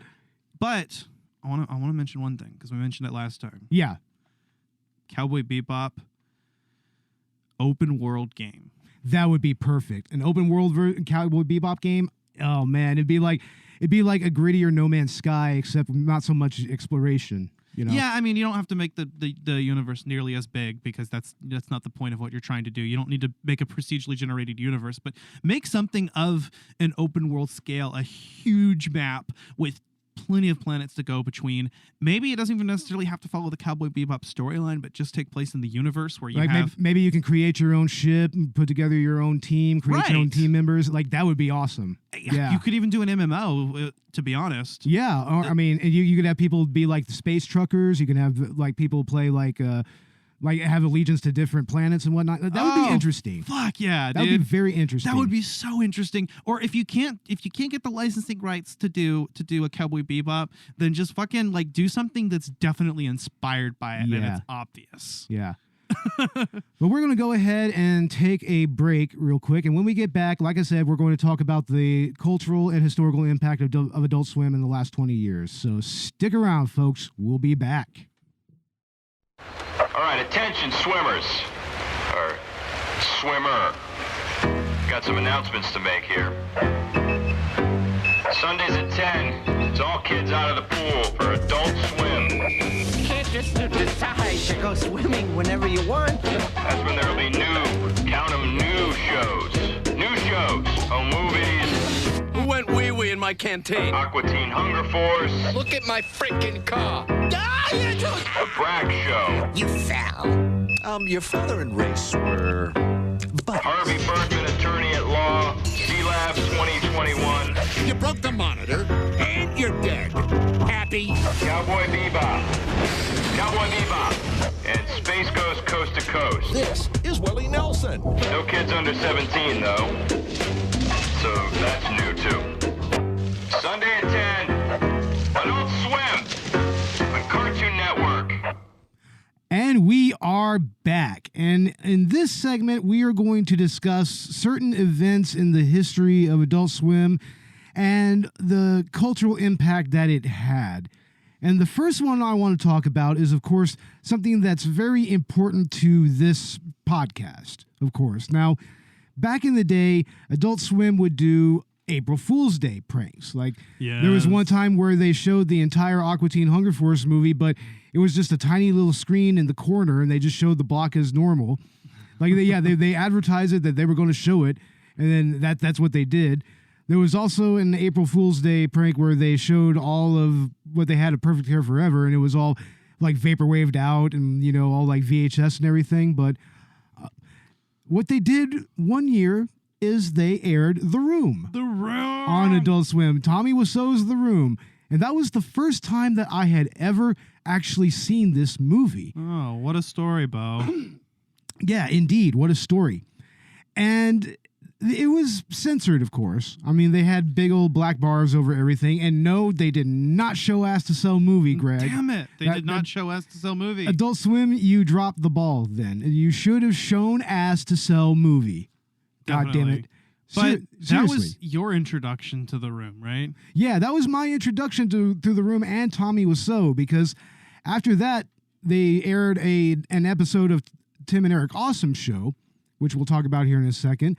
but I want to mention one thing because we mentioned it last time. Yeah. Cowboy Bebop open world game. That would be perfect. An open world Cowboy Bebop game. Oh man, it'd be like a grittier No Man's Sky, except not so much exploration. You know? Yeah, I mean, you don't have to make the universe nearly as big because that's not the point of what you're trying to do. You don't need to make a procedurally generated universe, but make something of an open world scale, a huge map with plenty of planets to go between. Maybe it doesn't even necessarily have to follow the Cowboy Bebop storyline, but just take place in the universe where you like have... maybe you can create your own ship, and put together your own team, create your own team members. Like, that would be awesome. Yeah. You could even do an MMO, to be honest. Yeah. Or, I mean, you could have people be like the space truckers. You can have like people play like have allegiance to different planets and whatnot. That would be interesting. Fuck yeah, that would be very interesting. That would be so interesting. Or if you can't get the licensing rights to do a Cowboy Bebop, then just fucking like do something that's definitely inspired by it and it's obvious. Yeah. But we're going to go ahead and take a break real quick. And when we get back, like I said, we're going to talk about the cultural and historical impact of Adult Swim in the last 20 years. So stick around, folks. We'll be back. All right, attention swimmers, or swimmer. Got some announcements to make here. Sundays at 10, it's all kids out of the pool for Adult Swim. You can't just decide to go swimming whenever you want. That's when there'll be count 'em new shows. New shows, movies. Who went wee-wee in my canteen? Aqua Teen Hunger Force. Look at my freaking car. The Bragg Show. You fell. Your father and Race were... Harvey Bergman, Attorney at Law. C-Lab 2021. You broke the monitor, and you're dead. Happy? Cowboy Bebop. And Space Ghost Coast to Coast. This is Willie Nelson. No kids under 17, though. So that's new, too. Sunday at 10. Adult Swim. On Cartoon Network. And we are back. And in this segment, we are going to discuss certain events in the history of Adult Swim and the cultural impact that it had. And the first one I want to talk about is, of course, something that's very important to this podcast, of course. Now, back in the day, Adult Swim would do April Fool's Day pranks. Like, there was one time where they showed the entire Aqua Teen Hunger Force movie, but it was just a tiny little screen in the corner, and they just showed the block as normal. Like, they advertised it that they were going to show it, and then that's what they did. There was also an April Fool's Day prank where they showed all of what they had at Perfect Hair Forever, and it was all like vaporwaved out and, you know, all like VHS and everything. But what they did one year is they aired The Room. The Room! On Adult Swim. Tommy Wiseau's The Room. And that was the first time that I had ever actually seen this movie. Oh, what a story, Beau. Yeah, indeed. What a story. And it was censored, of course. I mean, they had big old black bars over everything. And no, they did not show ass to sell movie, Greg. Damn it. They did not show ass to sell movie. Adult Swim, you dropped the ball then. You should have shown ass to sell movie. God damn it. But that was your introduction to The Room, right? Yeah, that was my introduction to The Room and Tommy Wiseau, because after that, they aired an episode of Tim and Eric Awesome Show, which we'll talk about here in a second.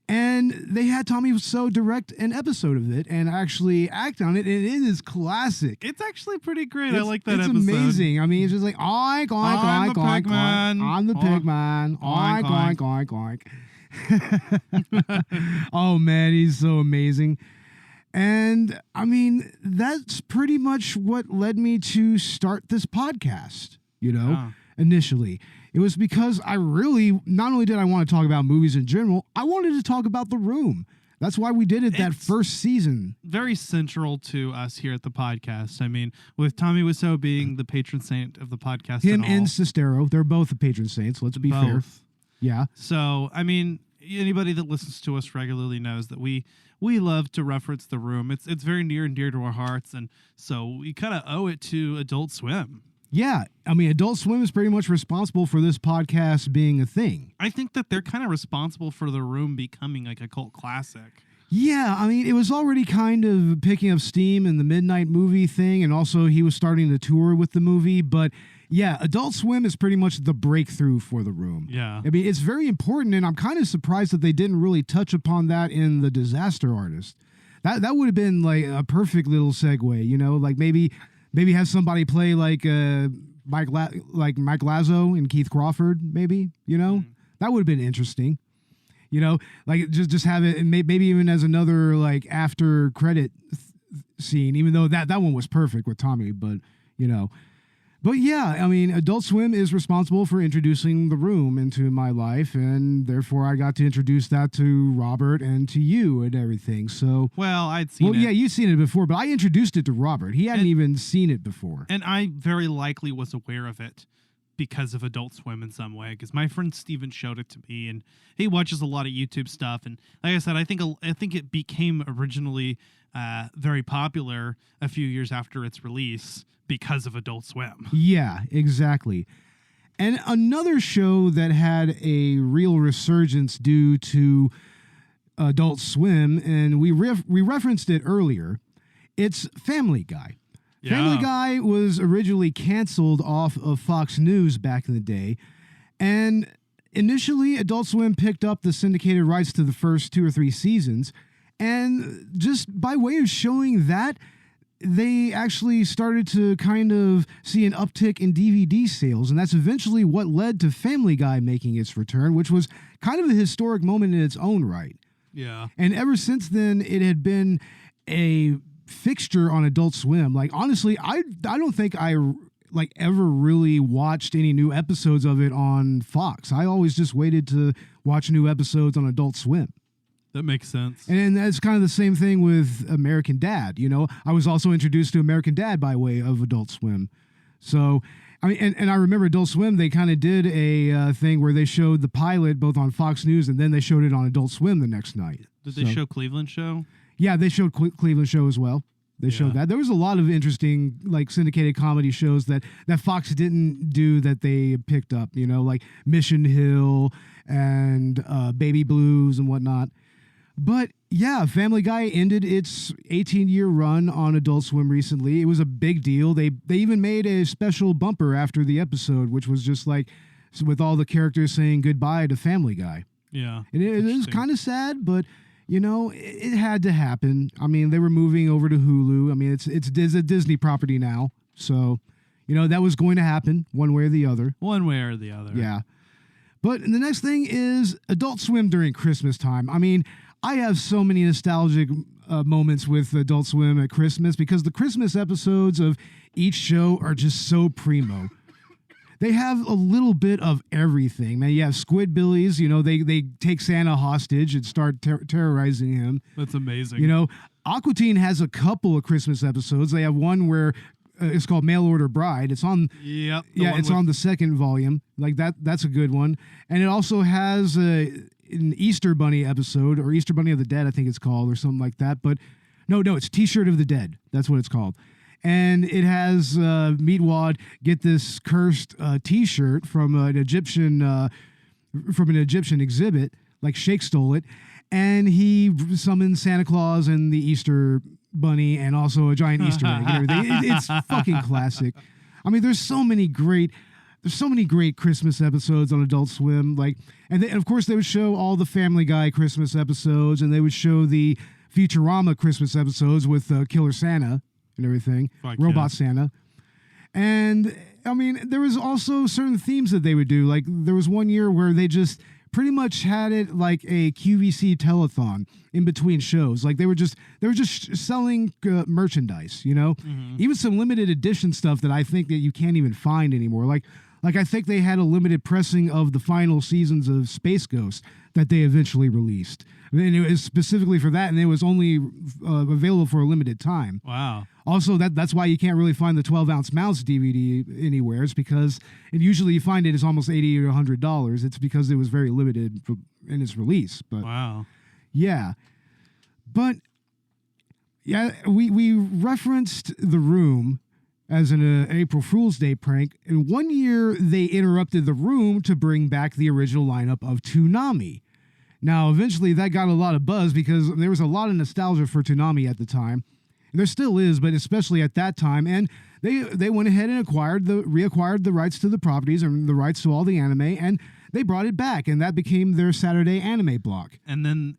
And they had Tommy Wiseau direct an episode of it and actually act on it, and it is classic. It's actually pretty great. I like that episode. It's amazing. I mean, it's just like, oink, oink, oink, oink, oink. I'm the pig man. Oink, oink, oink, oink. Oh man, he's so amazing. And I mean, that's pretty much what led me to start this podcast, you know, initially. It was because I really, not only did I want to talk about movies in general, I wanted to talk about The Room. That's why we did it that first season. Very central to us here at the podcast. I mean, with Tommy Wiseau being the patron saint of the podcast. Him and Sestero, they're both the patron saints, let's be fair. Yeah. So, I mean, anybody that listens to us regularly knows that we love to reference The Room. It's very near and dear to our hearts, and so we kind of owe it to Adult Swim. Yeah, I mean, Adult Swim is pretty much responsible for this podcast being a thing. I think that they're kind of responsible for The Room becoming like a cult classic. Yeah, I mean, it was already kind of picking up steam in the midnight movie thing, and also he was starting to tour with the movie, but yeah, Adult Swim is pretty much the breakthrough for The Room. Yeah. I mean, it's very important, and I'm kind of surprised that they didn't really touch upon that in The Disaster Artist. That would have been like a perfect little segue, you know, like maybe Maybe have somebody play like Mike Lazo and Keith Crawford, maybe, that would have been interesting. Like just have it, and maybe even as another like after credit scene, even though that one was perfect with Tommy, but But yeah, I mean, Adult Swim is responsible for introducing The Room into my life, and therefore I got to introduce that to Robert and to you and everything. So, well, I'd seen it. Yeah, you've seen it before, but I introduced it to Robert. He hadn't even seen it before. And I very likely was aware of it because of Adult Swim in some way, because my friend Steven showed it to me, and he watches a lot of YouTube stuff. And like I said, I think it became originally very popular a few years after its release because of Adult Swim. Yeah, exactly. And another show that had a real resurgence due to Adult Swim, and we referenced it earlier, it's Family Guy. Yeah. Family Guy was originally canceled off of Fox News back in the day, and initially Adult Swim picked up the syndicated rights to the first 2 or 3 seasons, and just by way of showing that, they actually started to kind of see an uptick in DVD sales, and that's eventually what led to Family Guy making its return, which was kind of a historic moment in its own right. Yeah. And ever since then, it had been a fixture on Adult Swim. Like, honestly, I don't think I ever really watched any new episodes of it on Fox. I always just waited to watch new episodes on Adult Swim. That makes sense. And that's kind of the same thing with American Dad. I was also introduced to American Dad by way of Adult Swim. So, I mean, and I remember Adult Swim, they kind of did a thing where they showed the pilot both on Fox News, and then they showed it on Adult Swim the next night. Did they show Cleveland Show? Yeah, they showed Cleveland Show as well. They showed that. There was a lot of interesting, like, syndicated comedy shows that Fox didn't do that they picked up, like Mission Hill and Baby Blues and whatnot. But yeah, Family Guy ended its 18-year run on Adult Swim recently. It was a big deal. They even made a special bumper after the episode, which was just like with all the characters saying goodbye to Family Guy. Yeah. And it is kind of sad, but it had to happen. I mean, they were moving over to Hulu. I mean, it's a Disney property now, so that was going to happen one way or the other. One way or the other. Yeah. But the next thing is Adult Swim during Christmas time. I mean, I have so many nostalgic moments with Adult Swim at Christmas because the Christmas episodes of each show are just so primo. They have a little bit of everything. Man, you have Squidbillies, they take Santa hostage and start terrorizing him. That's amazing. Aqua Teen has a couple of Christmas episodes. They have one where it's called Mail Order Bride. It's on it's on the second volume. Like that's a good one. And it also has an Easter Bunny episode, or Easter Bunny of the Dead, I think it's called, or something like that. But no, it's T-Shirt of the Dead. That's what it's called. And it has Meatwad get this cursed T-shirt from an Egyptian exhibit, like Shake stole it, and he summons Santa Claus and the Easter Bunny, and also a giant Easter egg and everything. It's fucking classic. I mean, there's so many great Christmas episodes on Adult Swim. And of course they would show all the Family Guy Christmas episodes, and they would show the Futurama Christmas episodes with Killer Santa and everything, Robot Santa. And I mean, there was also certain themes that they would do. Like there was one year where they just pretty much had it like a QVC telethon in between shows. Like they were just selling merchandise, even some limited edition stuff that I think that you can't even find anymore. Like I think they had a limited pressing of the final seasons of Space Ghost that they eventually released. And it was specifically for that, and it was only available for a limited time. Wow. Also, that's why you can't really find the 12-ounce mouse DVD anywhere. It's because, and usually you find it's almost $80 or $100. It's because it was very limited in its release. But wow. Yeah. But yeah, we referenced The Room as an April Fool's Day prank. And one year they interrupted The Room to bring back the original lineup of Toonami. Now, eventually that got a lot of buzz because there was a lot of nostalgia for Toonami at the time. And there still is, but especially at that time. And they went ahead and reacquired the rights to the properties and the rights to all the anime. And they brought it back, and that became their Saturday anime block. And then,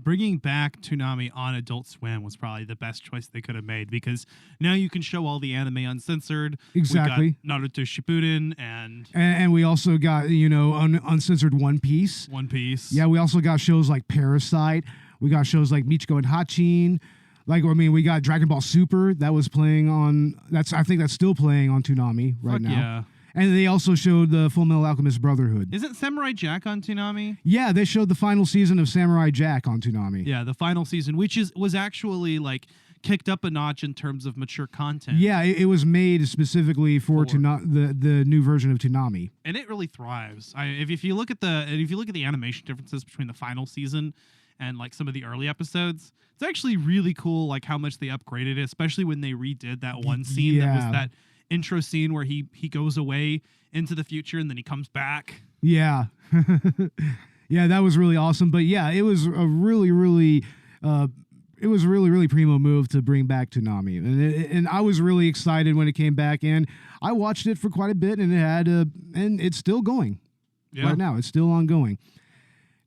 bringing back Toonami on Adult Swim was probably the best choice they could have made, because now you can show all the anime uncensored. Exactly. We got Naruto Shippuden and we also got, uncensored One Piece. One Piece. Yeah, we also got shows like Parasite. We got shows like Michiko and Hachin. We got Dragon Ball Super that was playing on. I think that's still playing on Toonami right now. Yeah. And they also showed the Full Metal Alchemist Brotherhood. Isn't Samurai Jack on Toonami? Yeah, they showed the final season of Samurai Jack on Toonami. Yeah, the final season, which was actually like kicked up a notch in terms of mature content. Yeah, it was made specifically for the new version of Toonami, and it really thrives. If you look at the animation differences between the final season and like some of the early episodes, it's actually really cool, like how much they upgraded it, especially when they redid that one scene that was that intro scene where he goes away into the future and then he comes back. Yeah. Yeah, that was really awesome. But yeah, it was a really, really primo move to bring back Toonami. And I was really excited when it came back, and I watched it for quite a bit, and and it's still going. Yeah. Right now. It's still ongoing.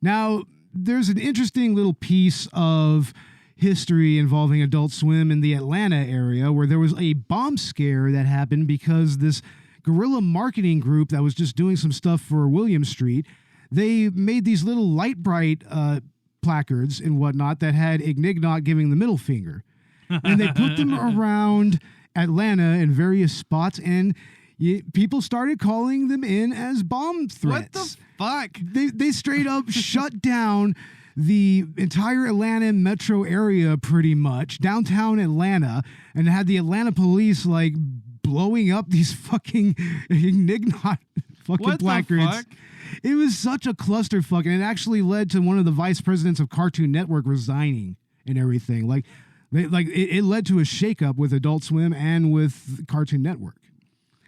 Now, there's an interesting little piece of history involving Adult Swim in the Atlanta area, where there was a bomb scare that happened because this guerrilla marketing group that was just doing some stuff for William Street, they made these little light bright placards and whatnot that had Ignignot giving the middle finger. And they put them around Atlanta in various spots, and people started calling them in as bomb threats. What the fuck? They straight up shut down the entire Atlanta metro area, pretty much, downtown Atlanta, and had the Atlanta police like blowing up these fucking Ignignot fucking placards. The fuck? It was such a clusterfuck, and it actually led to one of the vice presidents of Cartoon Network resigning and everything. It led to a shakeup with Adult Swim and with Cartoon Network.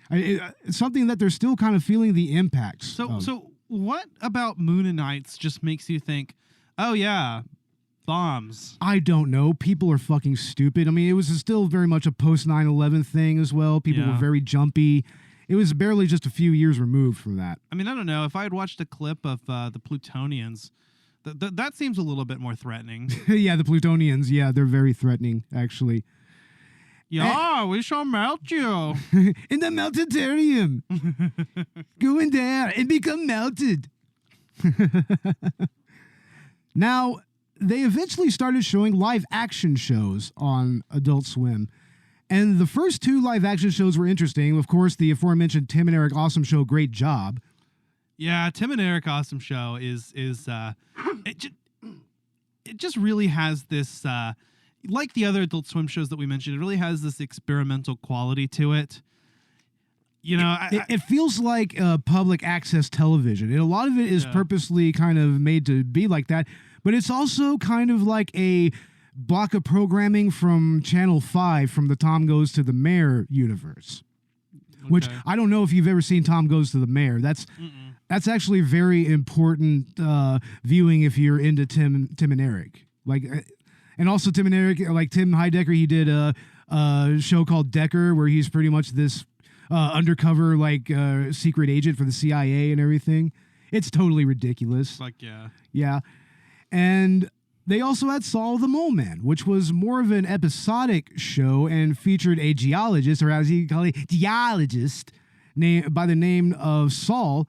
It's something that they're still kind of feeling the impacts. So what about Moon and Knights just makes you think, oh yeah, bombs? I don't know. People are fucking stupid. I mean, it was still very much a post 9/11 thing as well. People were very jumpy. It was barely just a few years removed from that. I mean, I don't know. If I had watched a clip of the Plutonians, that seems a little bit more threatening. Yeah, the Plutonians. Yeah, they're very threatening, actually. Yeah, we shall melt you. In the meltitarium. Go in there and become melted. Now, they eventually started showing live action shows on Adult Swim. And the first two live action shows were interesting. Of course, the aforementioned Tim and Eric Awesome Show, Great Job. Yeah, Tim and Eric Awesome Show is it just really has this like the other Adult Swim shows that we mentioned, it really has this experimental quality to it. You know, it feels like public access television. And a lot of it is purposely kind of made to be like that, but it's also kind of like a block of programming from Channel 5 from the Tom Goes to the Mayor universe. Okay. Which I don't know if you've ever seen Tom Goes to the Mayor. That's actually very important viewing if you're into Tim and Eric. And also Tim and Eric, like Tim Heidecker, he did a show called Decker where he's pretty much this undercover secret agent for the CIA and everything. It's totally ridiculous. Yeah. And they also had Saul the Mole Man, which was more of an episodic show and featured a geologist, or as he called it, geologist, by the name of Saul.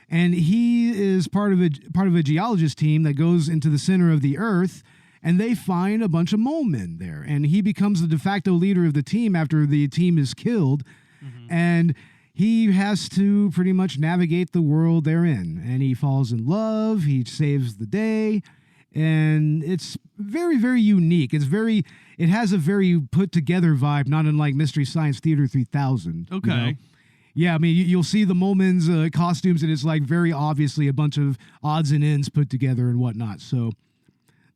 And he is part of a geologist team that goes into the center of the Earth, and they find a bunch of mole men there. And he becomes the de facto leader of the team after the team is killed. Mm-hmm. And he has to pretty much navigate the world they're in. And he falls in love. He saves the day. And it's very, very unique. It has a very put together vibe, not unlike Mystery Science Theater 3000. Okay. You know? Yeah, I mean, you'll see the Moleman's costumes, and it's like very obviously a bunch of odds and ends put together and whatnot. So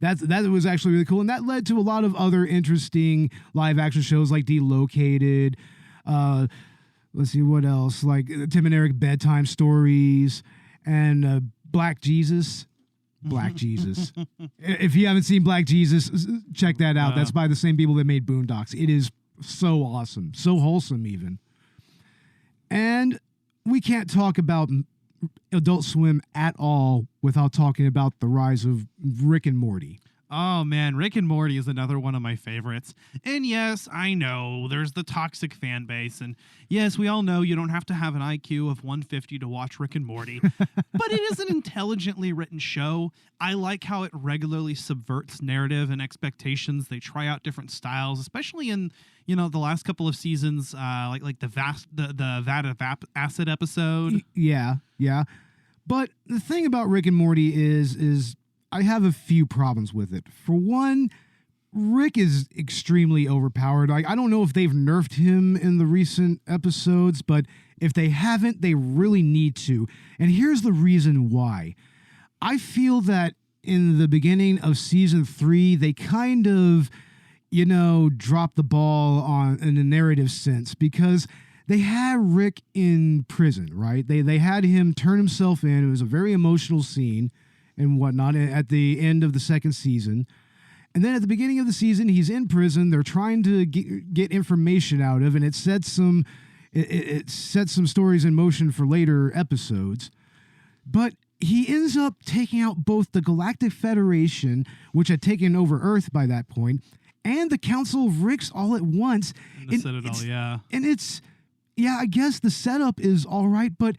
that was actually really cool. And that led to a lot of other interesting live action shows like Delocated. Let's see what else, like Tim and Eric Bedtime Stories and Black Jesus. Black Jesus. If you haven't seen Black Jesus, check that out. That's by the same people that made Boondocks. It is so awesome, so wholesome even. And we can't talk about Adult Swim at all without talking about the rise of Rick and Morty. Oh man, Rick and Morty is another one of my favorites. And yes, I know there's the toxic fan base. And yes, we all know you don't have to have an IQ of 150 to watch Rick and Morty. But it is an intelligently written show. I like how it regularly subverts narrative and expectations. They try out different styles, especially in, you know, the last couple of seasons, like the Vat of Acid episode. Yeah. But the thing about Rick and Morty is I have a few problems with it. For one, Rick is extremely overpowered. I don't know if they've nerfed him in the recent episodes, but if they haven't, they really need to. And here's the reason why. I feel that in the beginning of season 3, they kind of, you know, dropped the ball in a narrative sense, because they had Rick in prison, right? They had him turn himself in. It was a very emotional scene and whatnot at the end of the second season. And then at the beginning of the season, he's in prison. They're trying to get information out of, and it sets some stories in motion for later episodes. But he ends up taking out both the Galactic Federation, which had taken over Earth by that point, and the Council of Ricks all at once. And the Citadel, yeah. And I guess the setup is all right, but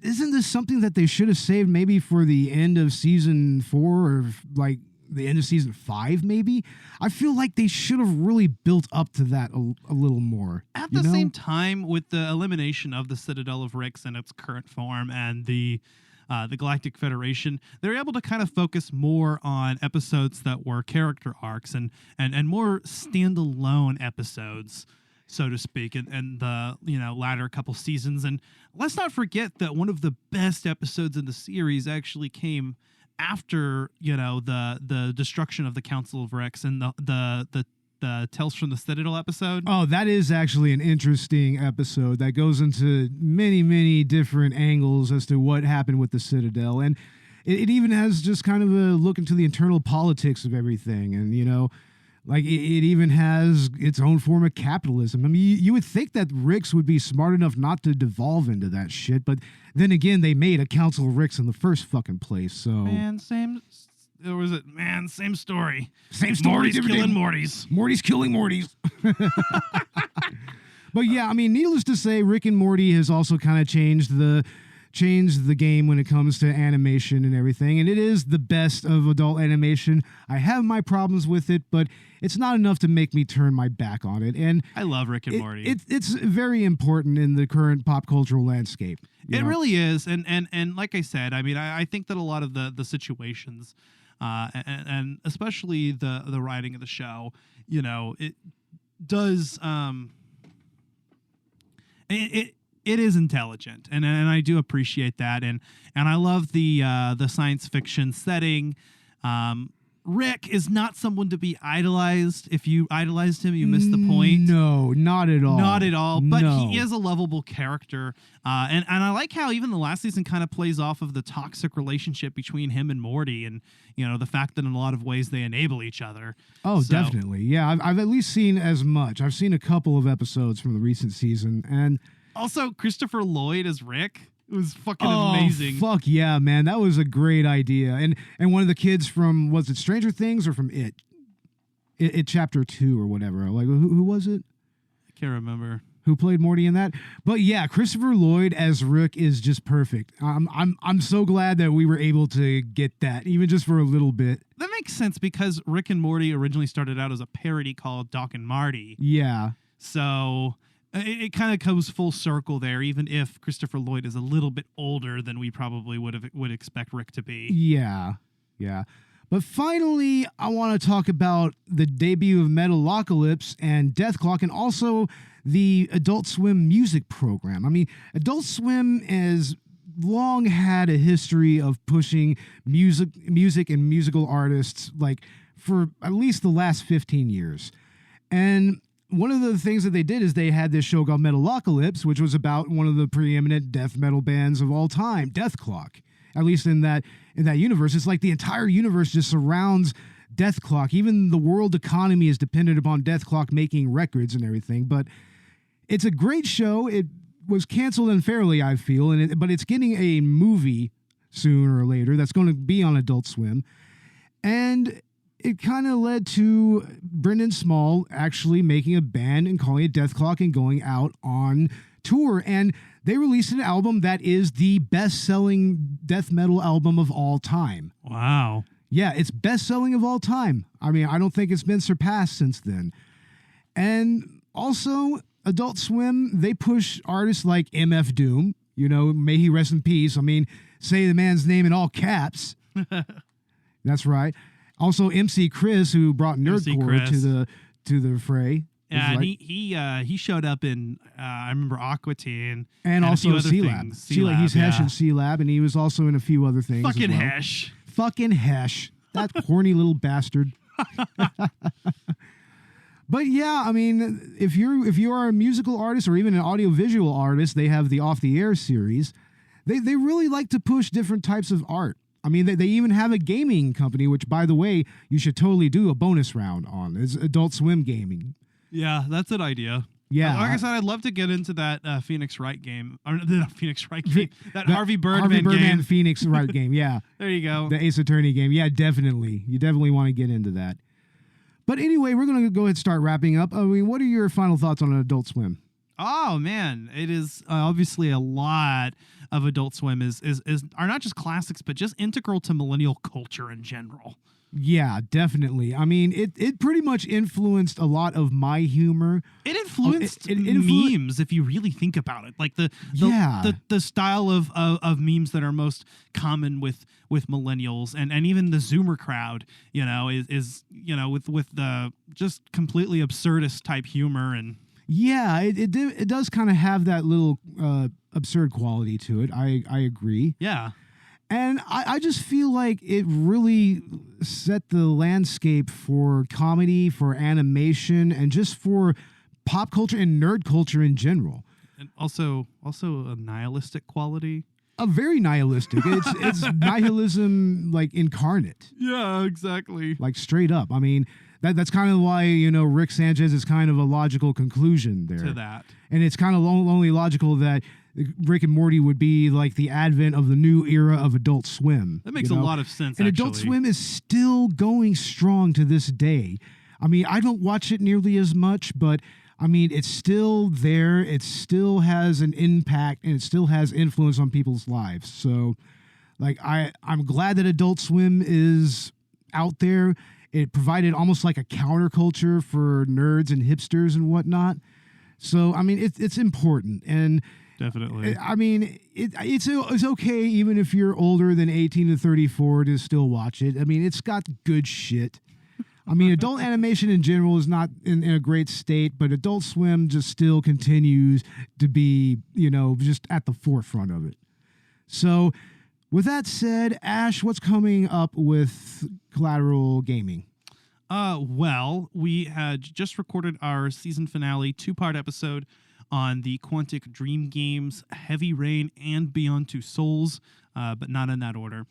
isn't this something that they should have saved maybe for the end of season 4 or like the end of season 5 maybe? I feel like they should have really built up to that a little more. At the same time, with the elimination of the Citadel of Ricks in its current form and the Galactic Federation, they're able to kind of focus more on episodes that were character arcs and more standalone episodes, so to speak, in the, you know, latter couple seasons. And let's not forget that one of the best episodes in the series actually came after, you know, the destruction of the Council of Rex and the Tales from the Citadel episode. Oh, that is actually an interesting episode that goes into many, many different angles as to what happened with the Citadel. And it even has just kind of a look into the internal politics of everything. And, you know, like, it even has its own form of capitalism. I mean, you would think that Ricks would be smart enough not to devolve into that shit, but then again, they made a Council of Ricks in the first fucking place, so... Man, same story. Same story. Morty's killing Mortys. Morty's killing Mortys. But yeah, I mean, needless to say, Rick and Morty has also kind of changed the game when it comes to animation and everything, and it is the best of adult animation. I have my problems with it, but it's not enough to make me turn my back on it. And I love Rick and Morty. It's very important in the current pop cultural landscape. It really is, and like I said, I mean, I think that a lot of the situations, and especially the writing of the show, you know, it does it is intelligent, and I do appreciate that, and I love the science fiction setting. Rick is not someone to be idolized. If you idolized him, you missed the point. No, not at all. Not at all. But he is a lovable character, and I like how even the last season kind of plays off of the toxic relationship between him and Morty, and, you know, the fact that in a lot of ways they enable each other. Oh, so, definitely. Yeah, I've at least seen as much. I've seen a couple of episodes from the recent season, and also Christopher Lloyd as Rick. It was fucking amazing. Fuck yeah, man. That was a great idea. And one of the kids from, was it Stranger Things or from It Chapter 2 or whatever. Like, who was it? I can't remember. Who played Morty in that? But yeah, Christopher Lloyd as Rick is just perfect. I'm so glad that we were able to get that, even just for a little bit. That makes sense because Rick and Morty originally started out as a parody called Doc and Marty. Yeah. So it kind of comes full circle there, even if Christopher Lloyd is a little bit older than we probably would expect Rick to be. Yeah. But finally, I want to talk about the debut of Metalocalypse and Death Clock, and also the Adult Swim music program. I mean, Adult Swim has long had a history of pushing music and musical artists, like, for at least the last 15 years. And one of the things that they did is they had this show called Metalocalypse, which was about one of the preeminent death metal bands of all time, Death Clock. At least in that universe, it's like the entire universe just surrounds Death Clock. Even the world economy is dependent upon Death Clock making records and everything. But it's a great show. was canceled unfairly, I feel, but it's getting a movie sooner or later that's going to be on Adult Swim. And it kind of led to Brendan Small actually making a band and calling it Death Clock and going out on tour. And they released an album that is the best-selling death metal album of all time. Wow. Yeah, it's best-selling of all time. I mean, I don't think it's been surpassed since then. And also, Adult Swim, they push artists like MF Doom. You know, may he rest in peace. I mean, say the man's name in all caps. That's right. Also, MC Chris, who brought Nerdcore to the fray. Yeah, and he showed up in I remember Aqua Teen and also C-Lab. He's Hesh in C-Lab, and he was also in a few other things. Fucking as well. Hesh. Fucking Hesh. That corny little bastard. But yeah, I mean, if you are a musical artist or even an audiovisual artist, they have the Off the Air series. They really like to push different types of art. I mean, they even have a gaming company, which, by the way, you should totally do a bonus round on. It's Adult Swim Gaming. Yeah, that's an idea. Yeah. Like I said, I'd love to get into that Phoenix Wright game. Or not Phoenix Wright game. That Harvey Birdman game. Phoenix Wright game, yeah. There you go. The Ace Attorney game. Yeah, definitely. You definitely want to get into that. But anyway, we're going to go ahead and start wrapping up. I mean, what are your final thoughts on Adult Swim? Oh, man. It is obviously a lot of Adult Swim are not just classics, but just integral to millennial culture in general. Yeah, definitely. I mean, it pretty much influenced a lot of my humor. It influenced memes, if you really think about it. Like the style of memes that are most common with millennials and even the Zoomer crowd, you know, is you know, with the just completely absurdist type humor. And yeah, it does kind of have that little absurd quality to it. I agree. Yeah. And I just feel like it really set the landscape for comedy, for animation, and just for pop culture and nerd culture in general. And also a nihilistic quality. A very nihilistic. It's nihilism like incarnate. Yeah, exactly. Like straight up. I mean, that's kind of why, you know, Rick Sanchez is kind of a logical conclusion there. To that. And it's kind of only logical that Rick and Morty would be like the advent of the new era of Adult Swim. That makes a lot of sense, and actually. Adult Swim is still going strong to this day. I mean, I don't watch it nearly as much, but I mean, it's still there. It still has an impact, and it still has influence on people's lives. So, like, I'm glad that Adult Swim is out there. It provided almost like a counterculture for nerds and hipsters and whatnot. So, I mean, it's important. And definitely. I mean, it's okay even if you're older than 18 to 34 to still watch it. I mean, it's got good shit. I mean, adult animation in general is not in a great state, but Adult Swim just still continues to be, you know, just at the forefront of it. So, with that said, Ash, what's coming up with Collateral Gaming? Well, we had just recorded our season finale 2-part episode on the Quantic Dream games Heavy Rain and Beyond Two Souls, but not in that order.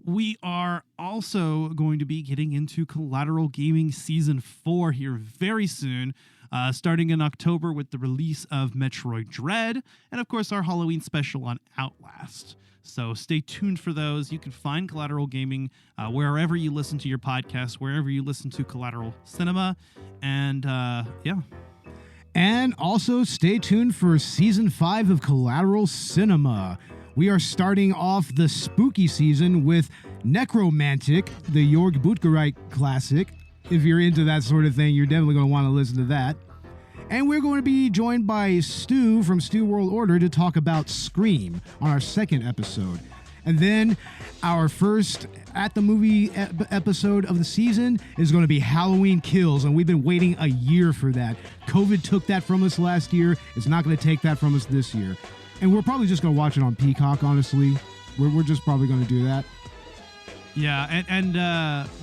We are also going to be getting into Collateral Gaming Season 4 here very soon, starting in October with the release of Metroid Dread, and of course our Halloween special on Outlast. So stay tuned for those. You can find Collateral Gaming wherever you listen to your podcast, wherever you listen to Collateral Cinema, and yeah. And also stay tuned for Season 5 of Collateral Cinema. We are starting off the spooky season with Necromantic, the Jorg Butgereit classic. If you're into that sort of thing, you're definitely going to want to listen to that. And we're going to be joined by Stu from Stu World Order to talk about Scream on our second episode. And then our first At the Movie episode of the season is going to be Halloween Kills, and we've been waiting a year for that. COVID took that from us last year. It's not going to take that from us this year. And we're probably just going to watch it on Peacock, honestly. We're just probably going to do that. Yeah, and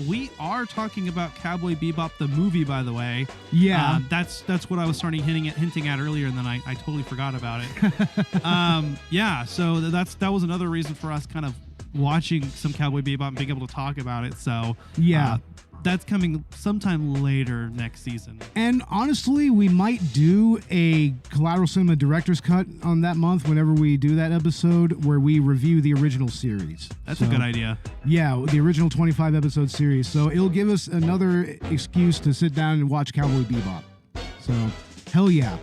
we are talking about Cowboy Bebop the movie, by the way. Yeah, that's what I was hinting at earlier, and then I totally forgot about it. Yeah, so that was another reason for us kind of watching some Cowboy Bebop and being able to talk about it. So yeah, That's coming sometime later next season. And honestly, we might do a Collateral Cinema Director's Cut on that month whenever we do that episode where we review the original series. That's a good idea. Yeah, the original 25 episode series. So it'll give us another excuse to sit down and watch Cowboy Bebop. So, hell yeah.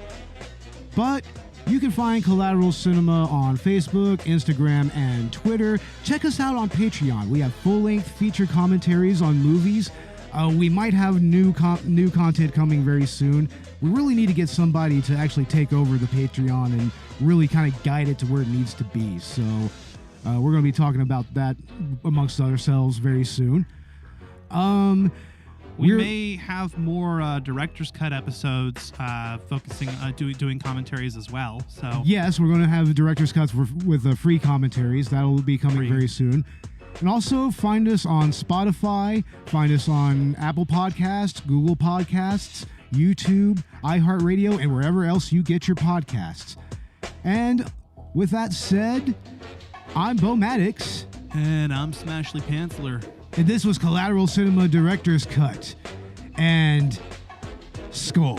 But you can find Collateral Cinema on Facebook, Instagram, and Twitter. Check us out on Patreon. We have full-length feature commentaries on movies. We might have new content coming very soon. We really need to get somebody to actually take over the Patreon and really kind of guide it to where it needs to be. So we're going to be talking about that amongst ourselves very soon. We may have more director's cut episodes focusing on doing commentaries as well. So yes, we're going to have director's cuts with free commentaries. That will be coming very soon. And also find us on Spotify, find us on Apple Podcasts, Google Podcasts, YouTube, iHeartRadio, and wherever else you get your podcasts. And with that said, I'm Beau Maddox. And I'm Smashley Pantler. And this was Collateral Cinema Director's Cut. And Skull.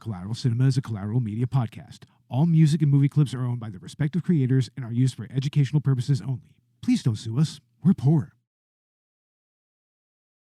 Collateral Cinema is a Collateral Media podcast. All music and movie clips are owned by their respective creators and are used for educational purposes only. Please don't sue us. We're poor.